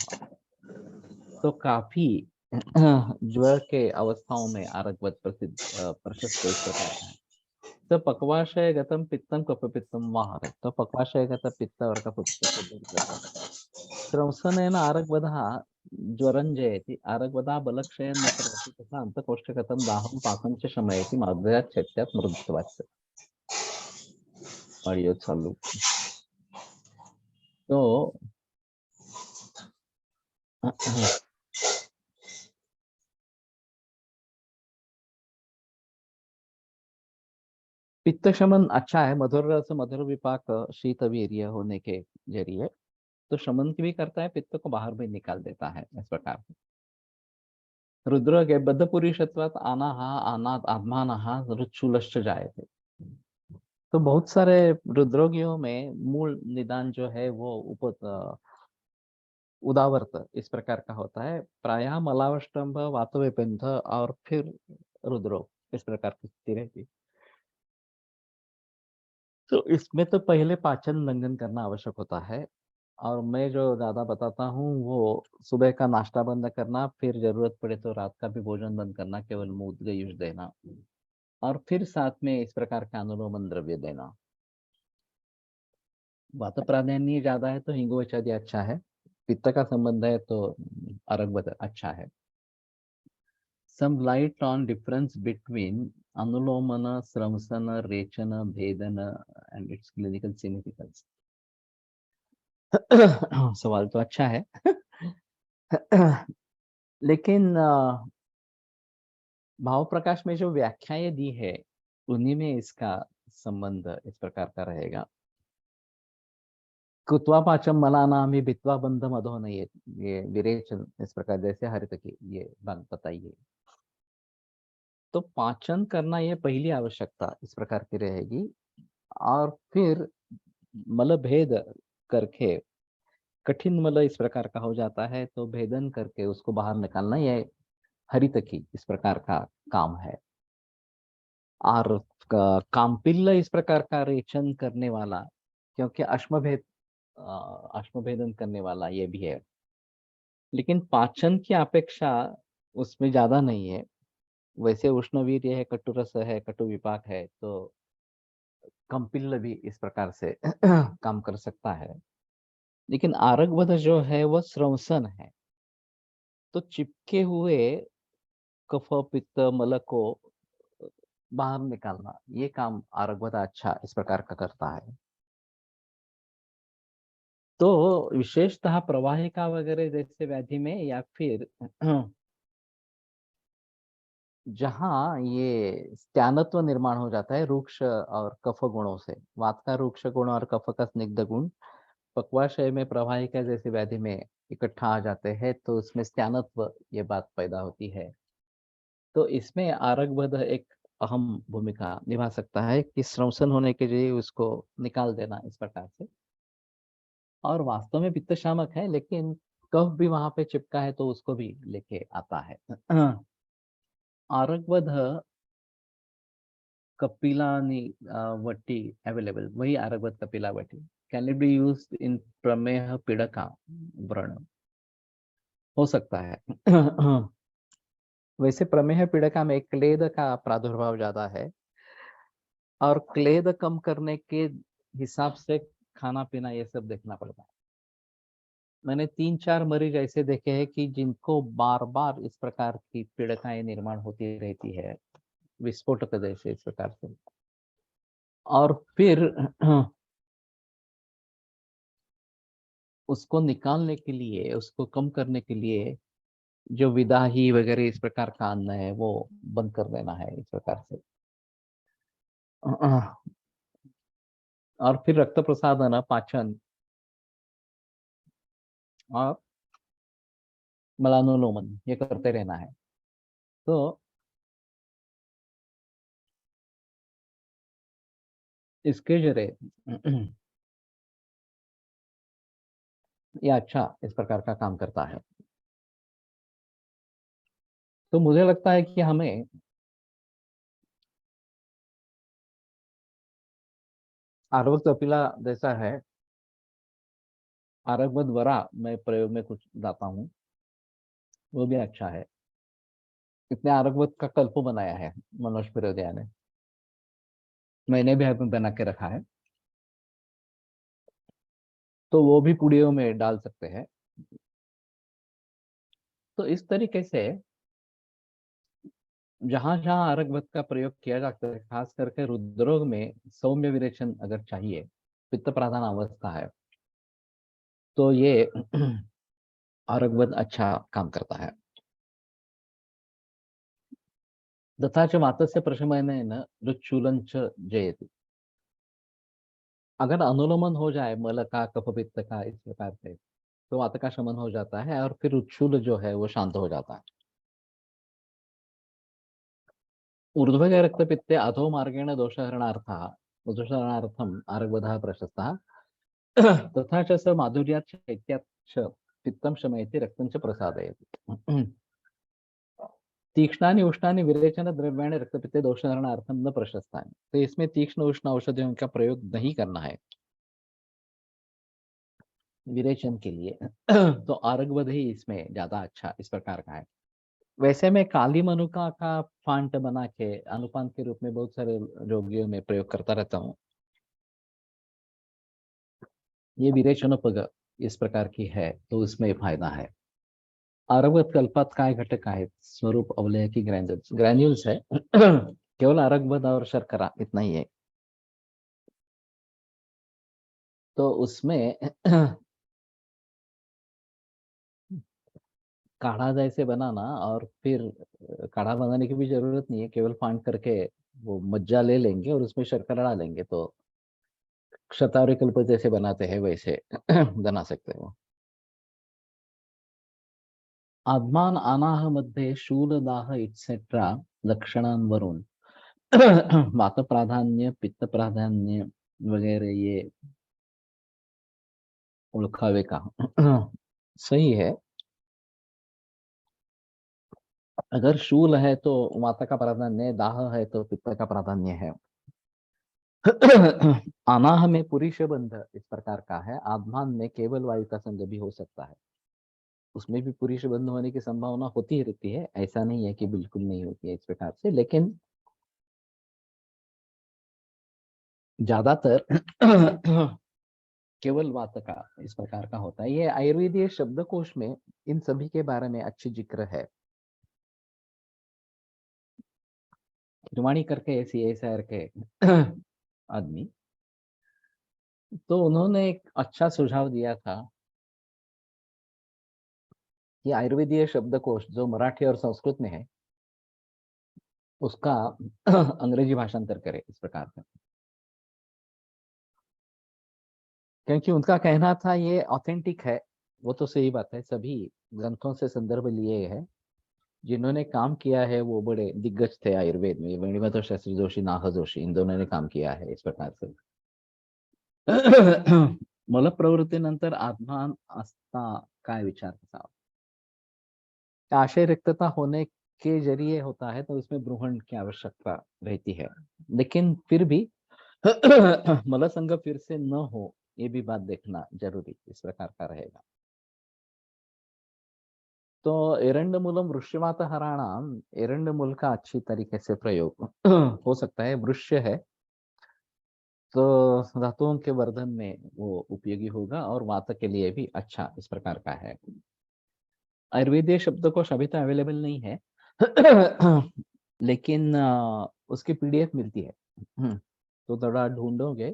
तो काफी ज्वर के अवस्थाओं में आरगवत प्रसिद्ध प्रशस्त इस प्रकार का है। तो पक्वाशय गतम पित्तम कफपित्तम वाहर, तो पक्वाशय गत पित्त और कफपित्त को दूर करता है। स्रंसनेन आरगवधः ज्वरं जयति, आरगवधः बलक्षयं न करोति तथा अंतकोष्ठगतं दाहं पाकं च शमयति माधुर्यात् शैत्यात् मृदुत्वात्। ऑडियो चालू। तो पित्त शमन अच्छा है, मधुर रस मधुर विपाक शीत वीर्य होने के जरिए तो शमन की भी करता है, पित्त को बाहर भी निकाल देता है इस प्रकार से। रुद्र के बद्ध पुरुषत्वात् आना आत्मानः रुच्छूलश्च जायते। तो बहुत सारे रुद्रोगियों में मूल निदान जो है वो उदावर्त इस प्रकार का होता है। प्रायः मलावष्टंभ वातविपिंध और फिर रुद्रो इस प्रकार की स्थिति रहती। तो इसमें तो पहले पाचन उल्लंघन करना आवश्यक होता है, और मैं जो ज्यादा बताता हूँ वो सुबह का नाश्ता बंद करना, फिर जरूरत पड़े तो रात का भी भोजन बंद करना, केवल मूत्र यूज देना। और फिर साथ में इस प्रकार का अनुलोमन द्रव्य देना। वात प्राधान्य ज्यादा है तो हिंगोचार्य अच्छा है, पित्त का संबंध है तो अरगवद अच्छा है। Some light on difference between anulomana, sramsana, rechana, भेदना and its clinical significance. सवाल तो अच्छा है। लेकिन भाव प्रकाश में जो व्याख्याएं दी है उन्हीं में इसका संबंध इस प्रकार का रहेगा। कुत्वा पाचम मलानामि भित्वा बंधम अधो, ये विरेचन इस प्रकार जैसे हरित की ये बात बताइए। तो पाचन करना ये पहली आवश्यकता इस प्रकार की रहेगी, और फिर मल भेद करके कठिन मल इस प्रकार का हो जाता है तो भेदन करके उसको बाहर निकालना, ये हरित की इस प्रकार का काम है। और कामपिल्ल इस प्रकार का रेचन करने वाला, क्योंकि अश्मभेदन करने वाला ये भी है, लेकिन पाचन की अपेक्षा उसमें ज्यादा नहीं है। वैसे उष्णवीर्य है, कटुरस है, कटु विपाक है, तो कंपिल्ल भी इस प्रकार से काम कर सकता है। लेकिन आरगवध जो है वह स्रवसन है, तो चिपके हुए कफ पित्त मल को बाहर निकालना, ये काम आरगवध अच्छा इस प्रकार का करता है। तो विशेषतः प्रवाहिका वगैरह जैसे व्याधि में, या फिर जहाँ ये स्त्यानत्व निर्माण हो जाता है रुक्ष और कफ गुणों से, वात का रुक्ष गुण और कफ का स्निग्ध गुण पक्वाशय में प्रवाहिका जैसे व्याधि में इकट्ठा आ जाते हैं, तो उसमें स्त्यानत्व ये बात पैदा होती है। तो इसमें आरगवध एक अहम भूमिका निभा सकता है कि स्रवसन होने के लिए उसको निकाल देना इस प्रकार से। और वास्तव में पित्त शामक है, लेकिन कफ भी वहां पे चिपका है तो उसको भी लेके आता है। आरगवध कपिलानी वट्टी अवेलेबल, वही आरगवत कपिला वट्टी can it be use in प्रमेह पीड़का व्रण, हो सकता है। वैसे प्रमेह पीड़का में क्लेद का प्रादुर्भाव ज्यादा है, और क्लेद कम करने के हिसाब से खाना पीना ये सब देखना पड़ता है। मैंने 3-4 मरीज ऐसे देखे हैं कि जिनको बार बार इस प्रकार की पीड़काएं निर्माण होती रहती है, विस्फोटक जैसे इस प्रकार से। और फिर उसको निकालने के लिए, उसको कम करने के लिए जो विदाही वगैरह इस प्रकार का अन्न है वो बंद कर देना है इस प्रकार से। और फिर रक्त प्रसादन, पाचन और मलानुलोमन ये करते रहना है। तो इसके जरिए ये अच्छा इस प्रकार का काम करता है। तो मुझे लगता है कि हमें आरवक कपिला जैसा है, आरवक वरा मैं प्रयोग में कुछ लाता हूँ, वो भी अच्छा है। इतने आरवक का कल्प बनाया है मनोज फिरोदिया ने, मैंने भी बना के रखा है, तो वो भी पुड़ियों में डाल सकते हैं। तो इस तरीके से जहां जहां आरगवत का प्रयोग किया जाता है, खास करके रुद्रोग में सौम्य विरेचन अगर चाहिए, पित्त प्रधान अवस्था है, तो ये आरगवत अच्छा काम करता है। तथा च वातस्य प्रशमनेन रुच्छूलं च जयति। अगर अनुलोमन हो जाए मल का, कफ पित्त का इस प्रकार से, तो वात का शमन हो जाता है और फिर उच्छूल जो है वो शांत हो जाता है। ऊर्ध्वग रक्तपित्ते अधो मार्गेण दोषहरणार्थम आरगवधः प्रशस्तः। तथा च स माधुर्यात् शैत्यात् च पित्तं शमयति रक्तं च प्रसादयति। तीक्ष्णानि उष्णानि विरेचन द्रव्याणि रक्तपित्ते दोषहरणार्थम न प्रशस्तानि। तो इसमें तीक्ष्ण उष्ण औषधियों का प्रयोग नहीं करना है विरेचन के लिए। तो आरगवध ही इसमें ज्यादा अच्छा इस प्रकार का है। वैसे मैं काली मनुका का फांट बना के अनुपान के रूप में बहुत सारे रोगियों में प्रयोग करता रहता हूँ। ये विरेचनोपग इस प्रकार की है तो इसमें फायदा है। आरवत कल्पात काय घटक आहेत? स्वरूप अवलय की ग्रैन्युल्स? ग्रैन्युल्स है केवल अरगवत और शर्करा इतना ही है। तो उसमें काढ़ा जैसे बनाना और फिर काढ़ा बनाने की भी जरूरत नहीं है, केवल फांड करके वो मज्जा ले लेंगे और उसमें शर्करा डालेंगे तो शतावरी कल्प जैसे बनाते हैं वैसे बना सकते हो। आत्मान अनाह मध्ये शूलदाह इट्सेट्रा लक्षणांवरून वात प्राधान्य पित्त प्राधान्य वगैरह ये ओळखावे का? सही है। अगर शूल है तो वात का प्राधान्य है, दाह है तो पित्त का प्राधान्य है। अनाह में पुरुष बंध इस प्रकार का है, आत्मान में केवल वायु का संग भी हो सकता है। उसमें भी पुरुष बंध होने की संभावना होती ही रहती है, ऐसा नहीं है कि बिल्कुल नहीं होती है इस प्रकार से, लेकिन ज्यादातर केवल वात का इस प्रकार का होता है। ये आयुर्वेदीय शब्दकोश में इन सभी के बारे में अच्छी जिक्र है। त्रिवाणी करके ऐसी ऐसा के आदमी, तो उन्होंने एक अच्छा सुझाव दिया था कि आयुर्वेदीय शब्दकोश जो मराठी और संस्कृत में है उसका अंग्रेजी भाषांतर करे इस प्रकार का, क्योंकि उनका कहना था ये ऑथेंटिक है। वो तो सही बात है, सभी ग्रंथों से संदर्भ लिए है। जिन्होंने काम किया है वो बड़े दिग्गज थे आयुर्वेद में, वेणुमाधव शास्त्री जोशी, नाह जोशी, इन दोनों ने काम किया है इस प्रकार से। मल प्रवृत्तीनंतर आत्मान असता काय विचार कसा? आशय रिक्तता होने के जरिए होता है तो उसमें ब्रूहण की आवश्यकता रहती है, लेकिन फिर भी मल संग फिर से न हो ये भी बात देखना जरूरी इस प्रकार का रहेगा। तो एरंडमूलम वृश्यवात हराणाम, एरंडमूल का अच्छी तरीके से प्रयोग हो सकता है। वृक्ष है तो धातुओं के वर्धन में वो उपयोगी होगा और वात के लिए भी अच्छा इस प्रकार का है। आयुर्वेदीय शब्दकोश अभी तो अवेलेबल नहीं है लेकिन उसकी पीडीएफ मिलती है। तो थोड़ा ढूंढोगे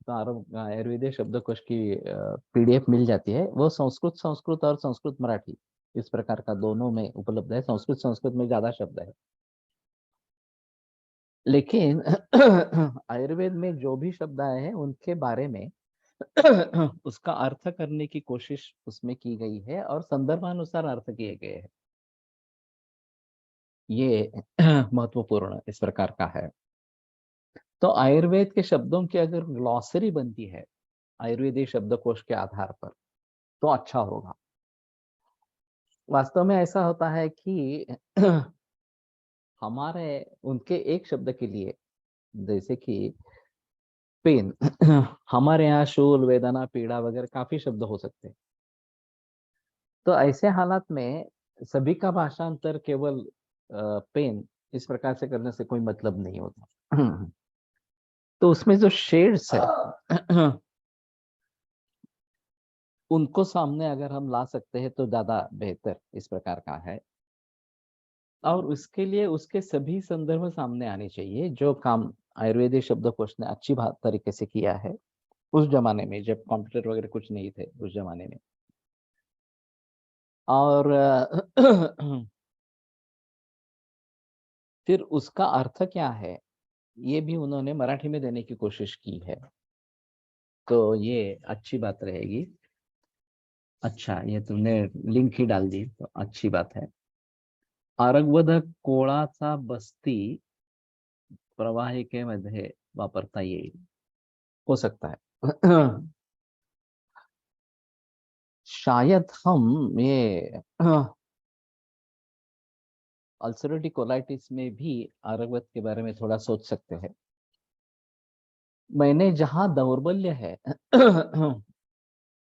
तो आयुर्वेदीय शब्दकोश की पीडीएफ मिल जाती है। वो संस्कृत संस्कृत और संस्कृत मराठी इस प्रकार का दोनों में उपलब्ध है। संस्कृत संस्कृत में ज्यादा शब्द है, लेकिन आयुर्वेद में जो भी शब्द आए हैं उनके बारे में उसका अर्थ करने की कोशिश उसमें की गई है और संदर्भानुसार अर्थ किए गए हैं। ये महत्वपूर्ण इस प्रकार का है। तो आयुर्वेद के शब्दों की अगर ग्लॉसरी बनती है आयुर्वेदिक शब्दकोश के आधार पर तो अच्छा होगा। वास्तव में ऐसा होता है कि हमारे उनके एक शब्द के लिए, जैसे कि पेन हमारे यहाँ शूल, वेदना, पीड़ा वगैरह काफी शब्द हो सकते हैं। तो ऐसे हालात में सभी का भाषांतर केवल पेन इस प्रकार से करने से कोई मतलब नहीं होता। तो उसमें जो शेड्स है उनको सामने अगर हम ला सकते हैं तो ज्यादा बेहतर इस प्रकार का है। और उसके लिए उसके सभी संदर्भ सामने आने चाहिए जो काम आयुर्वेदिक शब्दकोश ने अच्छी बात तरीके से किया है उस जमाने में जब कंप्यूटर वगैरह कुछ नहीं थे उस जमाने में। और फिर उसका अर्थ क्या है ये भी उन्होंने मराठी में देने की कोशिश की है, तो ये अच्छी बात रहेगी। अच्छा, ये तुमने लिंक ही डाल दी तो अच्छी बात है। आरगवध कोळाचा बस्ती प्रवाहिकेमध्ये वापरता येईल, हो सकता है। शायद हम ये अल्सरेटिव कोलाइटिस में भी आरगवत के बारे में थोड़ा सोच सकते हैं। मैंने जहां दौर्बल्य है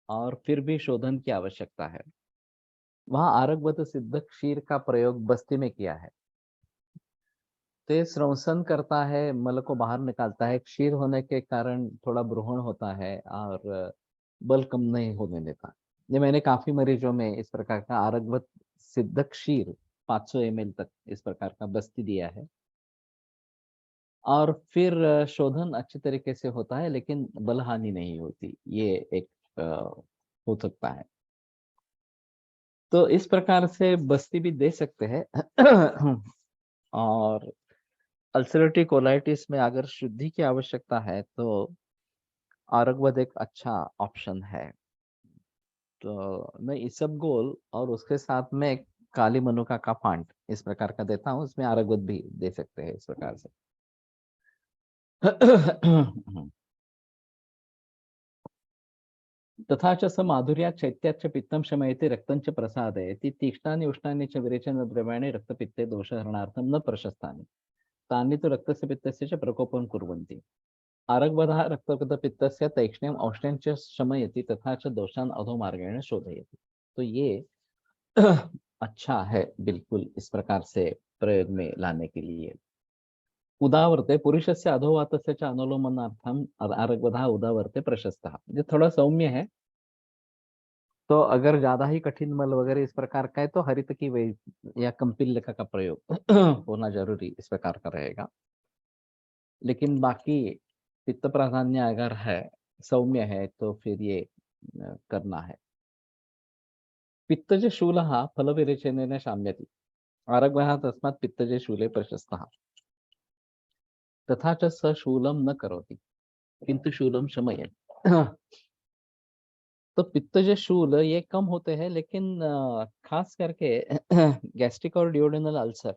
और फिर भी शोधन की आवश्यकता है वहां आरगवत सिद्ध क्षीर का प्रयोग बस्ती में किया है। ते श्रवसन करता है, मल को बाहर निकालता है, क्षीर होने के कारण थोड़ा ब्रूहण होता है और बल कम नहीं होने देता। ये मैंने काफी मरीजों में इस प्रकार का आरगवत सिद्ध क्षीर 500 ml तक इस प्रकार का बस्ती दिया है। और फिर शोधन अच्छी तरीके से होता है, लेकिन बल हानि नहीं होती। ये एक अ, हो सकता है। तो इस प्रकार से बस्ती भी दे सकते हैं। और अल्सरेटिव कोलाइटिस में अगर शुद्धि की आवश्यकता है तो आरगवद एक अच्छा ऑप्शन है। तो मैं इसबगोल और उसके साथ में काली मनुका का फांट इस प्रकार का देता हूँ। इसमें आरगवद भी दे सकते हैं इस प्रकार से। तथा च स माधुर्यात् शैत्याच्च पित्तं शमयति रक्तं च प्रसादयति तीक्ष्णानि उष्णानि च विरेचनद्रव्याणि रक्तपित्ते दोषहरणार्थं न प्रशस्तानि तानि तु रक्तस्य पित्तस्य च प्रकोपं कुर्वन्ति। आरगवधः रक्तपित्तस्य तैक्ष्ण्यम् औष्ण्यं च शमयति तथा च दोषान् अधोमार्गेण शोधयति। तो ये अच्छा है बिल्कुल इस प्रकार से प्रयोग में लाने के लिए। उदावर्ते पुरुषस्य अधोवातस्य च अनुलोमनार्थम आरगवधः उदावर्ते प्रशस्तः। ये थोड़ा सौम्य है। तो अगर ज्यादा ही कठिन मल वगैरह इस प्रकार का है तो हरित की वे या कंपिल्लिका का प्रयोग होना जरूरी इस प्रकार का रहेगा। लेकिन बाकी पित्त प्राधान्य अगर है, सौम्य है, तो फिर ये करना है। पित्तज शूलः फलविरेचनेन शाम्यति आरग्वः तस्मात् पित्तजे शूले प्रशस्तः तथा च स शूलं न करोति किंतु शूलम शमयति। तो पित्तज शूल ये कम होते हैं, लेकिन खास करके गैस्ट्रिक और डिओडेनल अल्सर,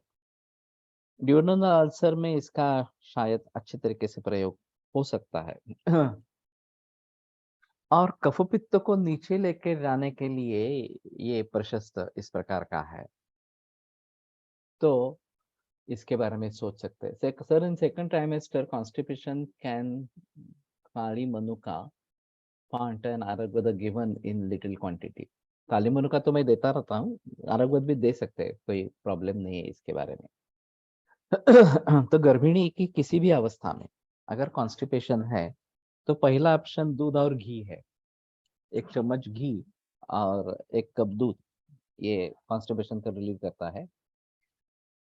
ड्यूरनल अल्सर में इसका शायद अच्छे तरीके से प्रयोग हो सकता है। और कफपित्त को नीचे लेके जाने के लिए ये प्रशस्त इस प्रकार का है। तो इसके बारे में सोच सकते हैं। Sir in second trimester constipation can काली मनुका फांट and aragvadh given in little quantity. काली मनुका तो मैं देता रहता हूँ, आरगवद भी दे सकते हैं, कोई प्रॉब्लम नहीं है इसके बारे में। तो गर्भिणी की किसी भी अवस्था में अगर कॉन्स्टिपेशन है तो पहला ऑप्शन दूध और घी है। 1 चम्मच घी और 1 कप दूध, ये कॉन्स्टिपेशन को रिलीव करता है।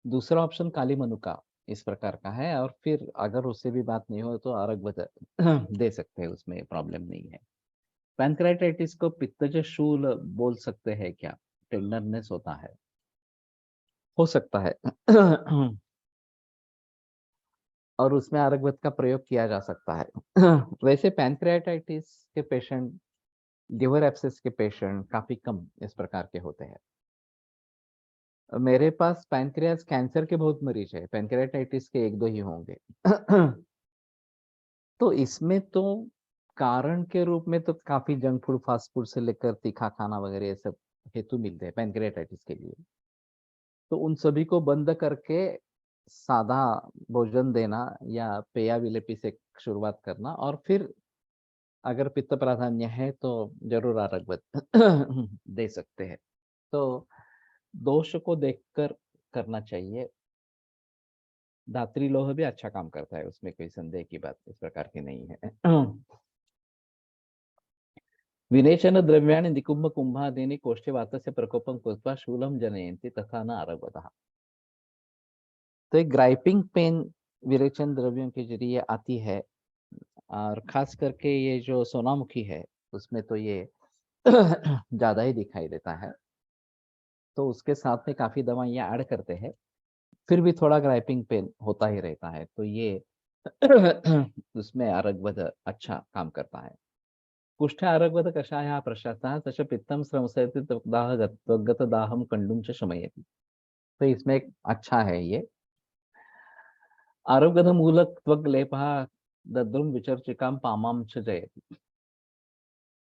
दूसरा ऑप्शन काली मनुका इस प्रकार का है। और फिर अगर उससे भी बात नहीं हो तो अरगवद दे सकते हैं, उसमें प्रॉब्लम नहीं है। पैनक्रेटाइटिस को पित्तज शूल बोल सकते हैं क्या? टेंडरनेस होता है, हो सकता है। और उसमें आरगवत का प्रयोग किया जा सकता है। वैसे पैनक्रेटाइटिस के पेशेंट, लिवर एब्सेस के पेशेंट काफी कम इस प्रकार के होते हैं। मेरे पास पैनक्रियास कैंसर के बहुत मरीज है, पैनक्रेटाइटिस के 1-2 ही होंगे। तो इसमें तो कारण के रूप में तो काफी जंक फूड, फास्ट फूड से लेकर तीखा खाना वगैरह ये सब हेतु मिलते हैं पैनक्रेटाइटिस के लिए। तो उन सभी को बंद करके सादा भोजन देना या पेया विलेपी से शुरुआत करना, और फिर अगर पित्त प्राधान्य है तो जरूर आरगवत दे सकते हैं। तो दोष को देखकर करना चाहिए। धात्री लोह भी अच्छा काम करता है, उसमें कोई संदेह की बात इस प्रकार की नहीं है। विनेचन द्रव्याणि निकुंभ कुंभादीनि कोष्ठे वातस्य प्रकोपम कृत्वा शूलम जनयन्ति तथा न आरगवतः। तो एक ग्राइपिंग पेन विरेचन द्रव्यों के जरिए आती है, और खास करके ये जो सोनामुखी है उसमें तो ये ज्यादा ही दिखाई देता है। तो उसके साथ में काफी दवाइयां ऐड करते हैं, फिर भी थोड़ा ग्राइपिंग पेन होता ही रहता है। तो ये उसमें आरगवद अच्छा काम करता है। कुष्ठ आरगवद कषायः प्रशस्तः तस्य पित्तं श्रंसयति त्वग्गत दाहं कंडुं च शमयति। तो इसमें एक अच्छा है ये। आरोग्यद मूलक त्वग लेपः दद्रुम विचर्चिकां पामां च जयति।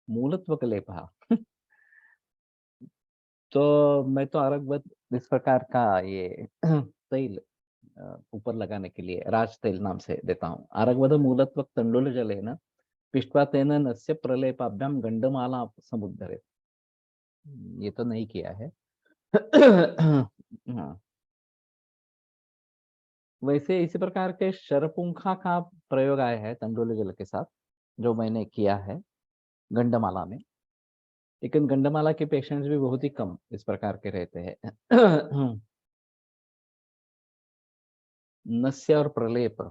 मूलत्वक लेपः। तो मैं तो आरगवद इस प्रकार का ये तेल ऊपर लगाने के लिए राज तेल नाम से देता हूँ। आरगवद मूलत्वक तंडुल जलेन पिष्ट्वा तेन नस्य प्रलेपाभ्याम गंडमाला समुद्धरे। ये तो नहीं किया है। हाँ, वैसे इसी प्रकार के शरपुंखा का प्रयोग आया है तंडोले जल के साथ, जो मैंने किया है गंडमाला में। लेकिन गंडमाला के पेशेंट्स भी बहुत ही कम इस प्रकार के रहते हैं। नस्य और प्रलेप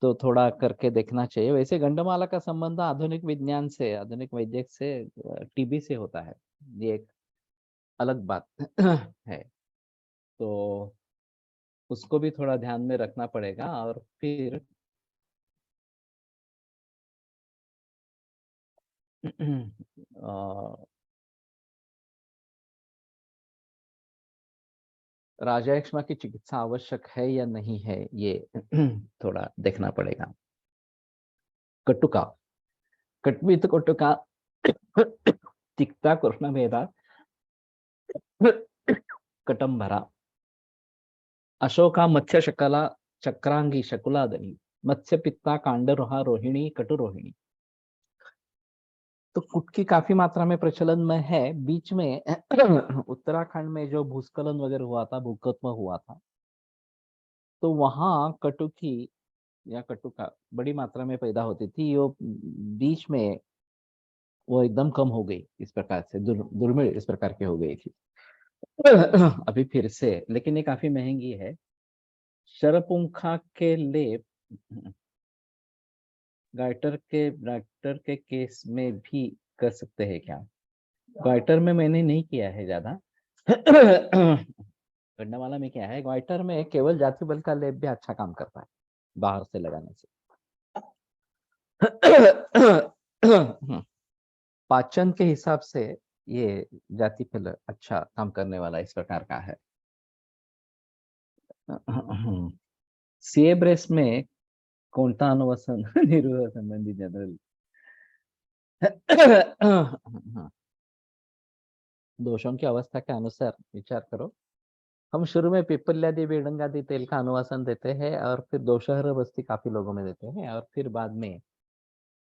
तो थोड़ा करके देखना चाहिए। वैसे गंडमाला का संबंध आधुनिक विज्ञान से, आधुनिक वैद्य से, टीबी से होता है। ये एक अलग बात है। तो उसको भी थोड़ा ध्यान में रखना पड़ेगा। और फिर अ, राजयक्ष्मा की चिकित्सा आवश्यक है या नहीं है, ये थोड़ा देखना पड़ेगा। कटुका, कट्वित कटुका, तिक्ता कृष्ण भेदा, कटंभरा, अशोका मत्स्य शकला, चक्रांगी शकुलादनी, मत्स्य पित्ता कांडरोहा रोहिणी कटुरोहिणी। तो कुटकी काफी मात्रा में प्रचलन में है। बीच में उत्तराखंड में जो भूस्खलन वगैरह हुआ था, भूकंप हुआ था, तो वहां कटुकी या कटुका बड़ी मात्रा में पैदा होती थी। वो बीच में वो एकदम कम हो गई, इस प्रकार से दुर्मिल इस प्रकार की हो गई थी। अभी फिर से, लेकिन ये काफी महंगी है। शरपुंखा के लेप गाइटर के केस में भी कर सकते हैं क्या? गाइटर में मैंने नहीं किया है ज्यादा। गंडामाला में क्या है, गाइटर में केवल जाति बल का लेप भी अच्छा काम करता है बाहर से लगाने से। पाचन के हिसाब से ये जाति फल अच्छा काम करने वाला इस प्रकार का है। सीए ब्रेस्ट में कोणता अनुवसन निर्वाह संबंधी जनरल दोषों की अवस्था के अनुसार विचार करो। हम शुरू में पिपल्यादि बेडंगादि तेल का अनुवासन देते हैं, और फिर दोषहर बस्ती काफी लोगों में देते हैं, और फिर बाद में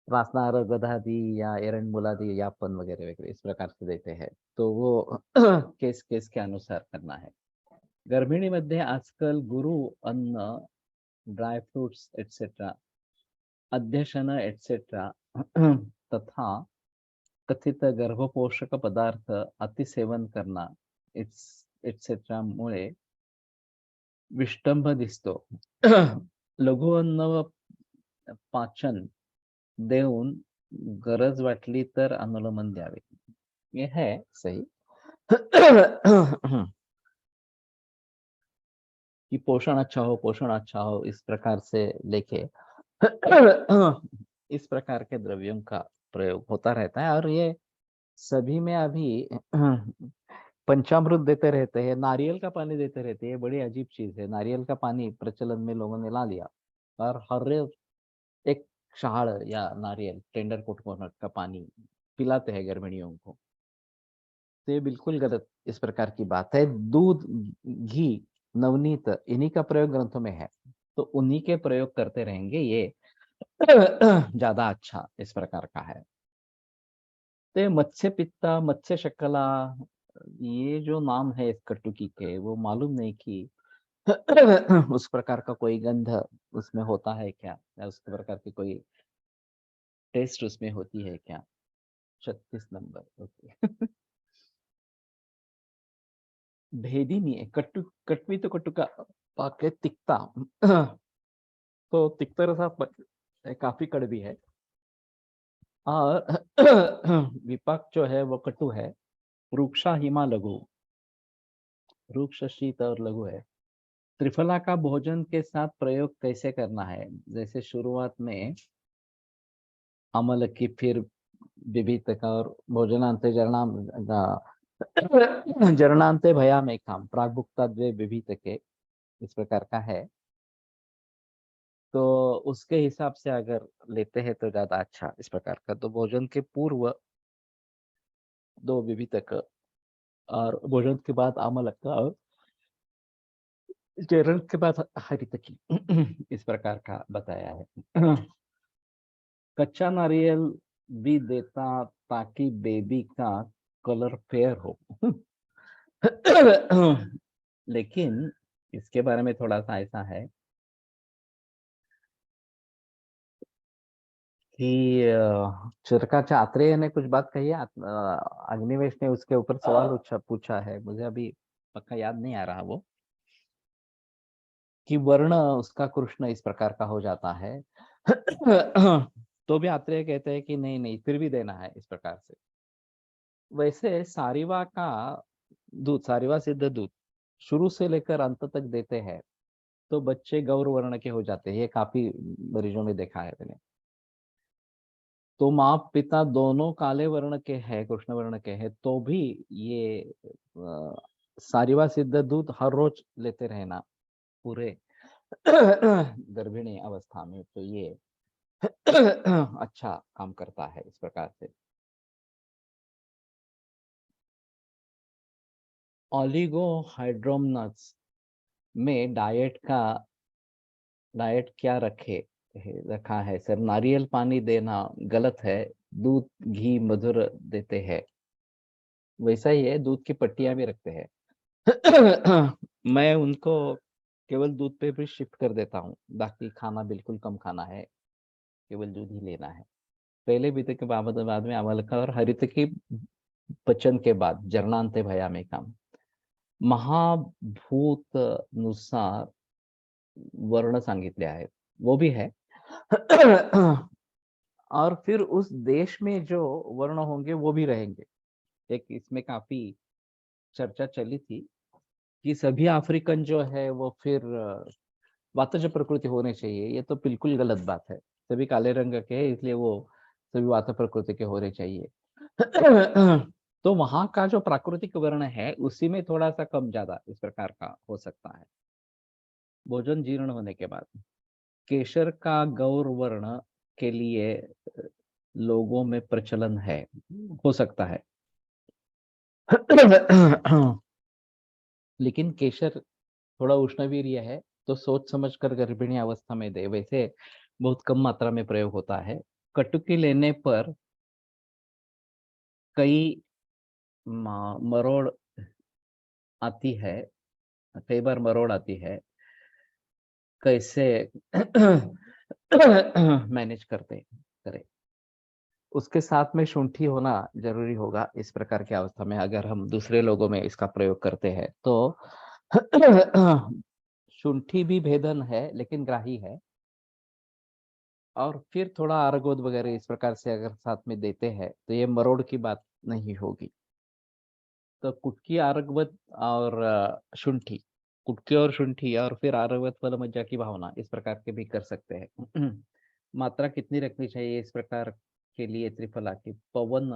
रासनार गधादी या एरंडमुलादी यापन वगैरह वगैरह इस प्रकार से देते हैं। तो वो केस केस के अनुसार करना है। गर्भिणी मध्ये आजकल गुरु अन्न, ड्राई फ्रूट्स एटसेट्रा, अध्यशन एटसेट्रा तथा कथित गर्भपोषक पदार्थ अतिसेवन करना एटसेट्रा मुळे विष्टंभ दिसतो. लघु अन्न व पाचन देऊन गरज वाटली तर अनुलोमन द्यावे. ये है सही. कि पोषण अच्छा हो इस प्रकार से लेके इस प्रकार के द्रव्यों का प्रयोग होता रहता है। और ये सभी में अभी पंचामृत देते रहते हैं, नारियल का पानी देते रहते हैं। बड़ी अजीब चीज है, नारियल का पानी प्रचलन में लोगों ने ला लिया, और हर एक शहाड़ या नारियल टेंडर कोकोनट का पानी पिलाते हैं गर्भिणियों को। तो ये बिल्कुल गलत इस प्रकार की बात है। दूध, घी, नवनीत इन्हीं का प्रयोग ग्रंथों में है, तो उन्हीं के प्रयोग करते रहेंगे, ये ज्यादा अच्छा इस प्रकार का है। तो मत्स्य पित्ता, मत्स्य शकला, ये जो नाम है इस कटुकी के, वो मालूम नहीं कि उस प्रकार का कोई गंध उसमें होता है क्या, या उस प्रकार की कोई टेस्ट उसमें होती है क्या। 36 नंबर, ओके। भेदिनी है, कटवी तो कटुका पाके तिक्ता। तो तिक्ता रसा काफी कड़वी है। और विपाक जो है वो कटु है। रूक्षा हिमा लघु, रूक्ष शीत और लघु है। त्रिफला का भोजन के साथ प्रयोग कैसे करना है? जैसे शुरुआत में अमल की, फिर विभित और भोजनांते जरणांते भयाम एक काम प्रागभुक्ता द्वे विभित के इस प्रकार का है। तो उसके हिसाब से अगर लेते हैं तो ज्यादा अच्छा इस प्रकार का। तो भोजन के पूर्व दो विभितक, और भोजन के बाद आमलक का, और चरण के बाद हरितकी इस प्रकार का बताया है। कच्चा नारियल भी देता ताकि बेबी का कलर फेयर हो। लेकिन इसके बारे में थोड़ा सा ऐसा है कि चिरका आत्रेय ने कुछ बात कही है, अग्निवेश ने उसके ऊपर सवाल पूछा है, मुझे अभी पक्का याद नहीं आ रहा वो, कि वर्ण उसका कृष्ण इस प्रकार का हो जाता है। तो भी आत्रेय कहते हैं कि नहीं नहीं फिर भी देना है इस प्रकार से। वैसे सारिवा का दूध, सारिवा सिद्ध दूध शुरू से लेकर अंत तक देते हैं तो बच्चे गौर वर्ण के हो जाते हैं, ये काफी मरीजों में देखा है मैंने। तो माँ पिता दोनों काले वर्ण के हैं, कृष्ण वर्ण के हैं, तो भी ये सारिवा सिद्ध दूध हर रोज लेते रहना पूरे गर्भिणी अवस्था में, तो ये अच्छा काम करता है इस प्रकार से। ऑलिगो हाइड्रोमनस में डाइट क्या रखा है सर? नारियल पानी देना गलत है, दूध घी मधुर देते हैं। वैसा ही है, दूध की पट्टियां भी रखते हैं। मैं उनको केवल दूध पे भी शिफ्ट कर देता हूँ, बाकी खाना बिल्कुल कम खाना है, केवल दूध ही लेना है। पहले बीते के बाद में अमलका और हरित की पचन के बाद जरणांते भयामे काम महाभूत नुसार वर्ण सांगितले आहेत, वो भी है। और फिर उस देश में जो वर्ण होंगे वो भी रहेंगे। एक इसमें काफी चर्चा चली थी कि सभी अफ्रीकन जो है वो फिर वातज प्रकृति होने चाहिए, ये तो बिल्कुल गलत बात है। सभी काले रंग के हैं इसलिए वो सभी वात प्रकृति के होने चाहिए। तो वहां का जो प्राकृतिक वर्ण है उसी में थोड़ा सा कम ज्यादा इस प्रकार का हो सकता है भोजन जीर्ण होने के बाद। केशर का गौर वर्ण के लिए लोगों में प्रचलन है, हो सकता है। लेकिन केशर थोड़ा उष्णवीर्य है, तो सोच समझ कर गर्भिणी अवस्था में दे, वैसे बहुत कम मात्रा में प्रयोग होता है। कटुकी लेने पर कई मरोड़ आती है, कई बार मरोड़ आती है, कैसे मैनेज करते करें? उसके साथ में शुंठी होना जरूरी होगा इस प्रकार की अवस्था में, अगर हम दूसरे लोगों में इसका प्रयोग करते हैं तो। शुंठी भी भेदन है लेकिन ग्राही है। और फिर थोड़ा आरगोद वगैरह इस प्रकार से अगर साथ में देते हैं तो ये मरोड़ की बात नहीं होगी। तो कुटकी आरगवत और शुंठी, कुटकी और शुंठी और फिर आरगवत फल मज्जा की भावना इस प्रकार के भी कर सकते हैं। मात्रा कितनी रखनी चाहिए इस प्रकार के लिए? त्रिफला की पवन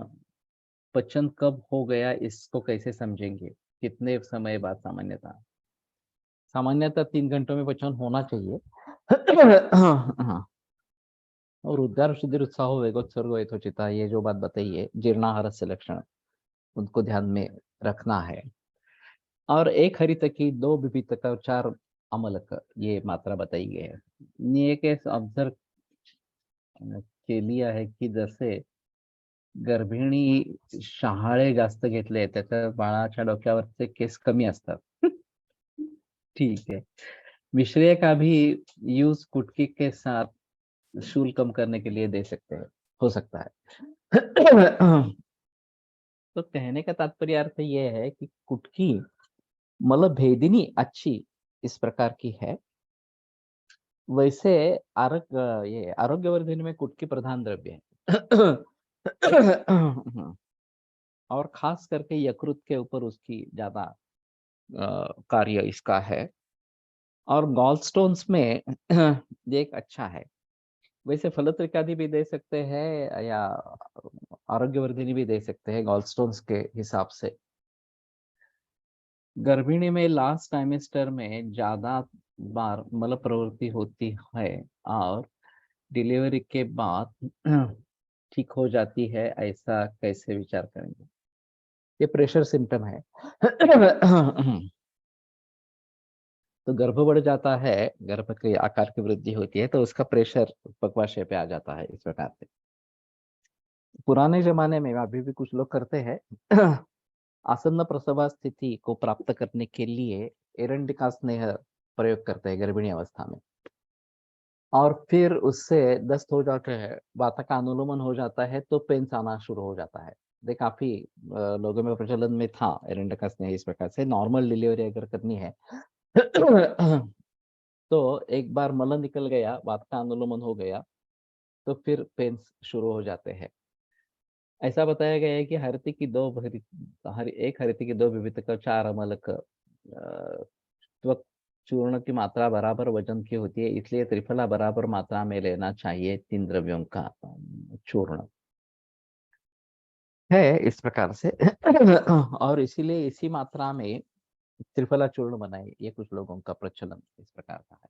पचन कब हो गया इसको कैसे समझेंगे? कितने समय बाद? सामान्यतः 3 घंटों में पचन होना चाहिए। हाँ। और उद्गार शुद्धि उत्साह वेगोत्सर्ग यथोचिता, ये जो बात बताई है जीर्णाहार से लक्षण, उनको ध्यान में रखना है। और एक हरित की, दो विपित और चार अमलक, ये मात्रा बताई गई है। मी एक ऑब्झर्व केली आहे की जसे गर्भिणी शहाळे जास्त घेतले त्याच्या बाळाच्या डोक्यावरचे केस कमी असतात। ठीक है। मिश्रिय का भी यूज कुटकी के साथ शूल कम करने के लिए दे सकते हैं, हो सकता है। तो कहने का तात्पर्य अर्थ ये है कि कुटकी मतलब भेदिनी अच्छी इस प्रकार की है। वैसे ये आरोग्यवर्धिनी में कुटकी प्रधान द्रव्य है। और खास करके यकृत के ऊपर उसकी ज्यादा कार्य इसका है। और गॉल स्टोन्स में ये एक अच्छा है। वैसे फलत्रिकादि भी दे सकते हैं या आरोग्यवर्धिनी भी दे सकते हैं गॉल स्टोन्स के हिसाब से। गर्भिणी में लास्ट टाइमेस्टर में ज्यादा बार मल प्रवृत्ति होती है और डिलीवरी के बाद ठीक हो जाती है, ऐसा कैसे विचार करेंगे? ये प्रेशर सिम्टम है। तो गर्भ बढ़ जाता है, गर्भ के आकार की वृद्धि होती है तो उसका प्रेशर पक्वाशय पे आ जाता है इस प्रकार से। पुराने जमाने में अभी भी कुछ लोग करते हैं। आसन्न प्रसवा स्थिति को प्राप्त करने के लिए एरंड का स्नेह प्रयोग करते हैं गर्भिणी अवस्था में, और फिर उससे दस्त हो जाते हैं, वाता का अनुलोमन हो जाता है, तो पेन्स आना शुरू हो जाता है। ये काफी लोगों में प्रचलन में था एरंड का स्नेह। इस प्रकार से नॉर्मल डिलीवरी अगर करनी है तो एक बार मल निकल गया, वात का अनुलोमन हो गया, तो फिर पेन्स शुरू हो जाते हैं। ऐसा बताया गया है कि हर एक हरित की दो विविध का चार अमलक त्वक चूर्ण की मात्रा बराबर वजन की होती है, इसलिए त्रिफला बराबर मात्रा में लेना चाहिए 3 द्रव्यों का चूर्ण है इस प्रकार से। और इसीलिए इसी मात्रा में त्रिफला चूर्ण बनाए, ये कुछ लोगों का प्रचलन इस प्रकार का है।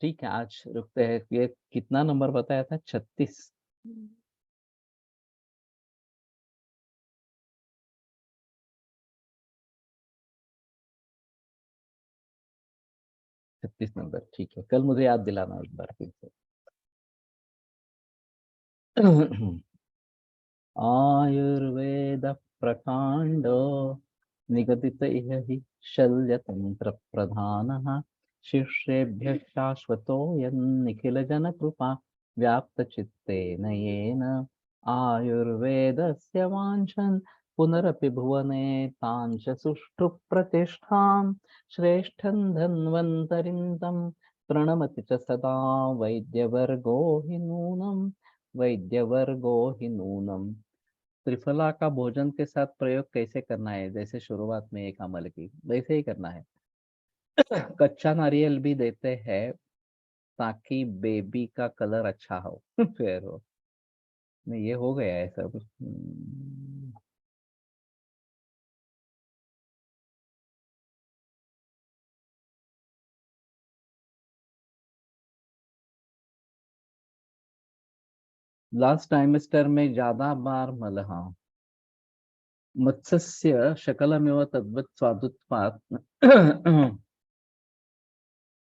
ठीक है, आज रुकते हैं। ये कितना नंबर बताया था? 36। 36 नंबर, ठीक है। कल मुझे याद दिलाना एक बार फिर से। आयुर्वेद प्रकांड निगदित इह हि शल्यतंत्र प्रधानः शिष्येभ्यः शाश्वतोऽयं जन कृपा व्याप्त चित्तेन येन आयुर्वेदस्य वाञ्छन् पुनरपि भुवने तांच सुष्ठु प्रतिष्ठां श्रेष्ठं धन्वन्तरिं तं प्रणमति च सदा वैद्यवर्गो हि नूनम् वैद्यवर्गो हि नूनम। त्रिफला का भोजन के साथ प्रयोग कैसे करना है? जैसे शुरुआत में एक अमल की वैसे ही करना है। कच्चा नारियल भी देते हैं ताकि बेबी का कलर अच्छा हो, फेयर हो। नहीं, ये हो गया है सब। लास्ट टाइमेस्टर में ज्यादा बार मल, हाँ। मत्स्यस्य शकलमेव तद्वत् स्वादुत्पात।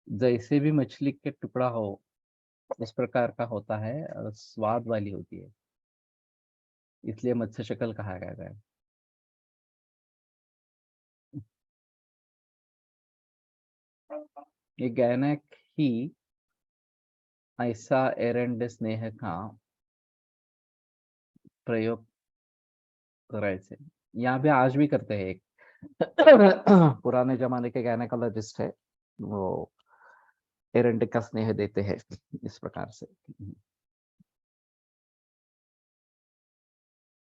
जैसे भी मछली के टुकड़ा हो, इस प्रकार का होता है और स्वाद वाली होती है, इसलिए मत्स्य शकल कहा गया है। ये गैनक ही ऐसा एरंड स्नेह का प्रयोग करायचे। यहाँ पे आज भी करते हैं। एक पुराने जमाने के गायनेकोलॉजिस्ट है, वो एरंड का स्नेह देते हैं इस प्रकार से।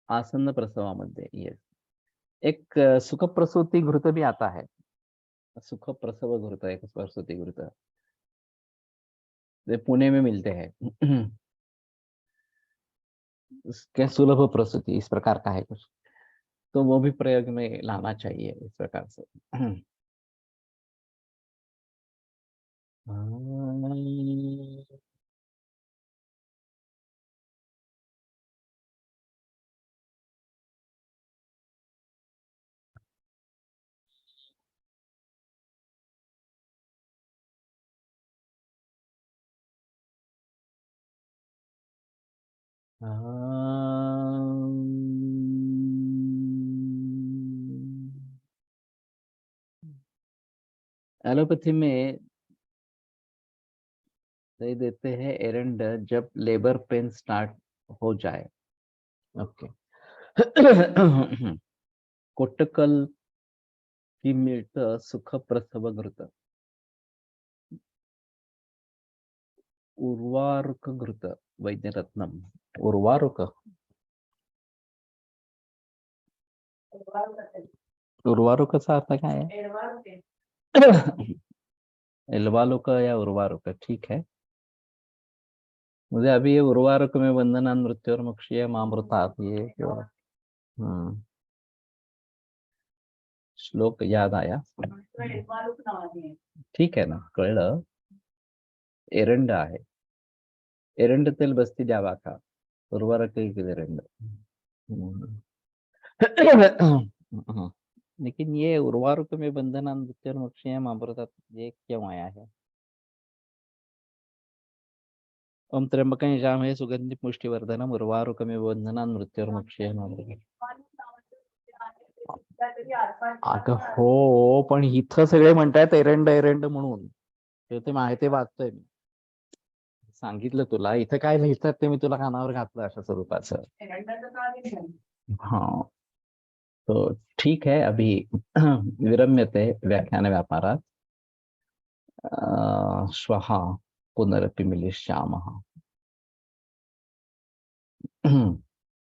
आसन्न प्रसवामध्ये, येस। एक सुख प्रसूति घृत भी आता है। सुख प्रसव घृत, एक प्रसूति घृत, ये पुणे में मिलते हैं। उसके सुलभ प्रसूति इस प्रकार का है कुछ, तो वो भी प्रयोग में लाना चाहिए इस प्रकार से। एलोपैथी में दे देते हैं एरंड जब लेबर पेन स्टार्ट हो जाए। ओके। कोटकल की मिळतं सुख प्रसव घृत, उर्वारुक घृत, वैद्यरत्नम। उर्वारुक, उर्वारुकचा अर्थ काय आहे? एल्वालुक या उर्वारुक, ठीक है। मुझे अभी ये उर्वारुक में वंदना मृत्यु और मुक्षीय मामृतात, ये जो श्लोक याद आया। ठीक है ना, कळलं। एरंड आहे, एरंड तेल बस्ती द्यावा का, उर्वरक एरंड। हम्म। हाँ, लेकिन ये उर्वारुक में बंधना नृत्य और मुक्षीय मामृतात, ये क्यों आया है? ओम त्र्यंबकं यजामहे सुगंधिं पुष्टिवर्धनम् उर्वारुकमिव बन्धनान् मृत्योर्मुक्षीयमामृतात्. अगं हो, पण इथं सगळे म्हणतायत एरंड एरंड म्हणून. ते माहिती वाचतोय मी. सांगितलं तुला इथं काय लिहितात ते मी तुला कानावर घातलं अशा स्वरूपाचं. हाँ, तो ठीक है अभी विरम्यते व्याख्यान व्यापारात्. श्वः पुनरपि मिलिष्यामः.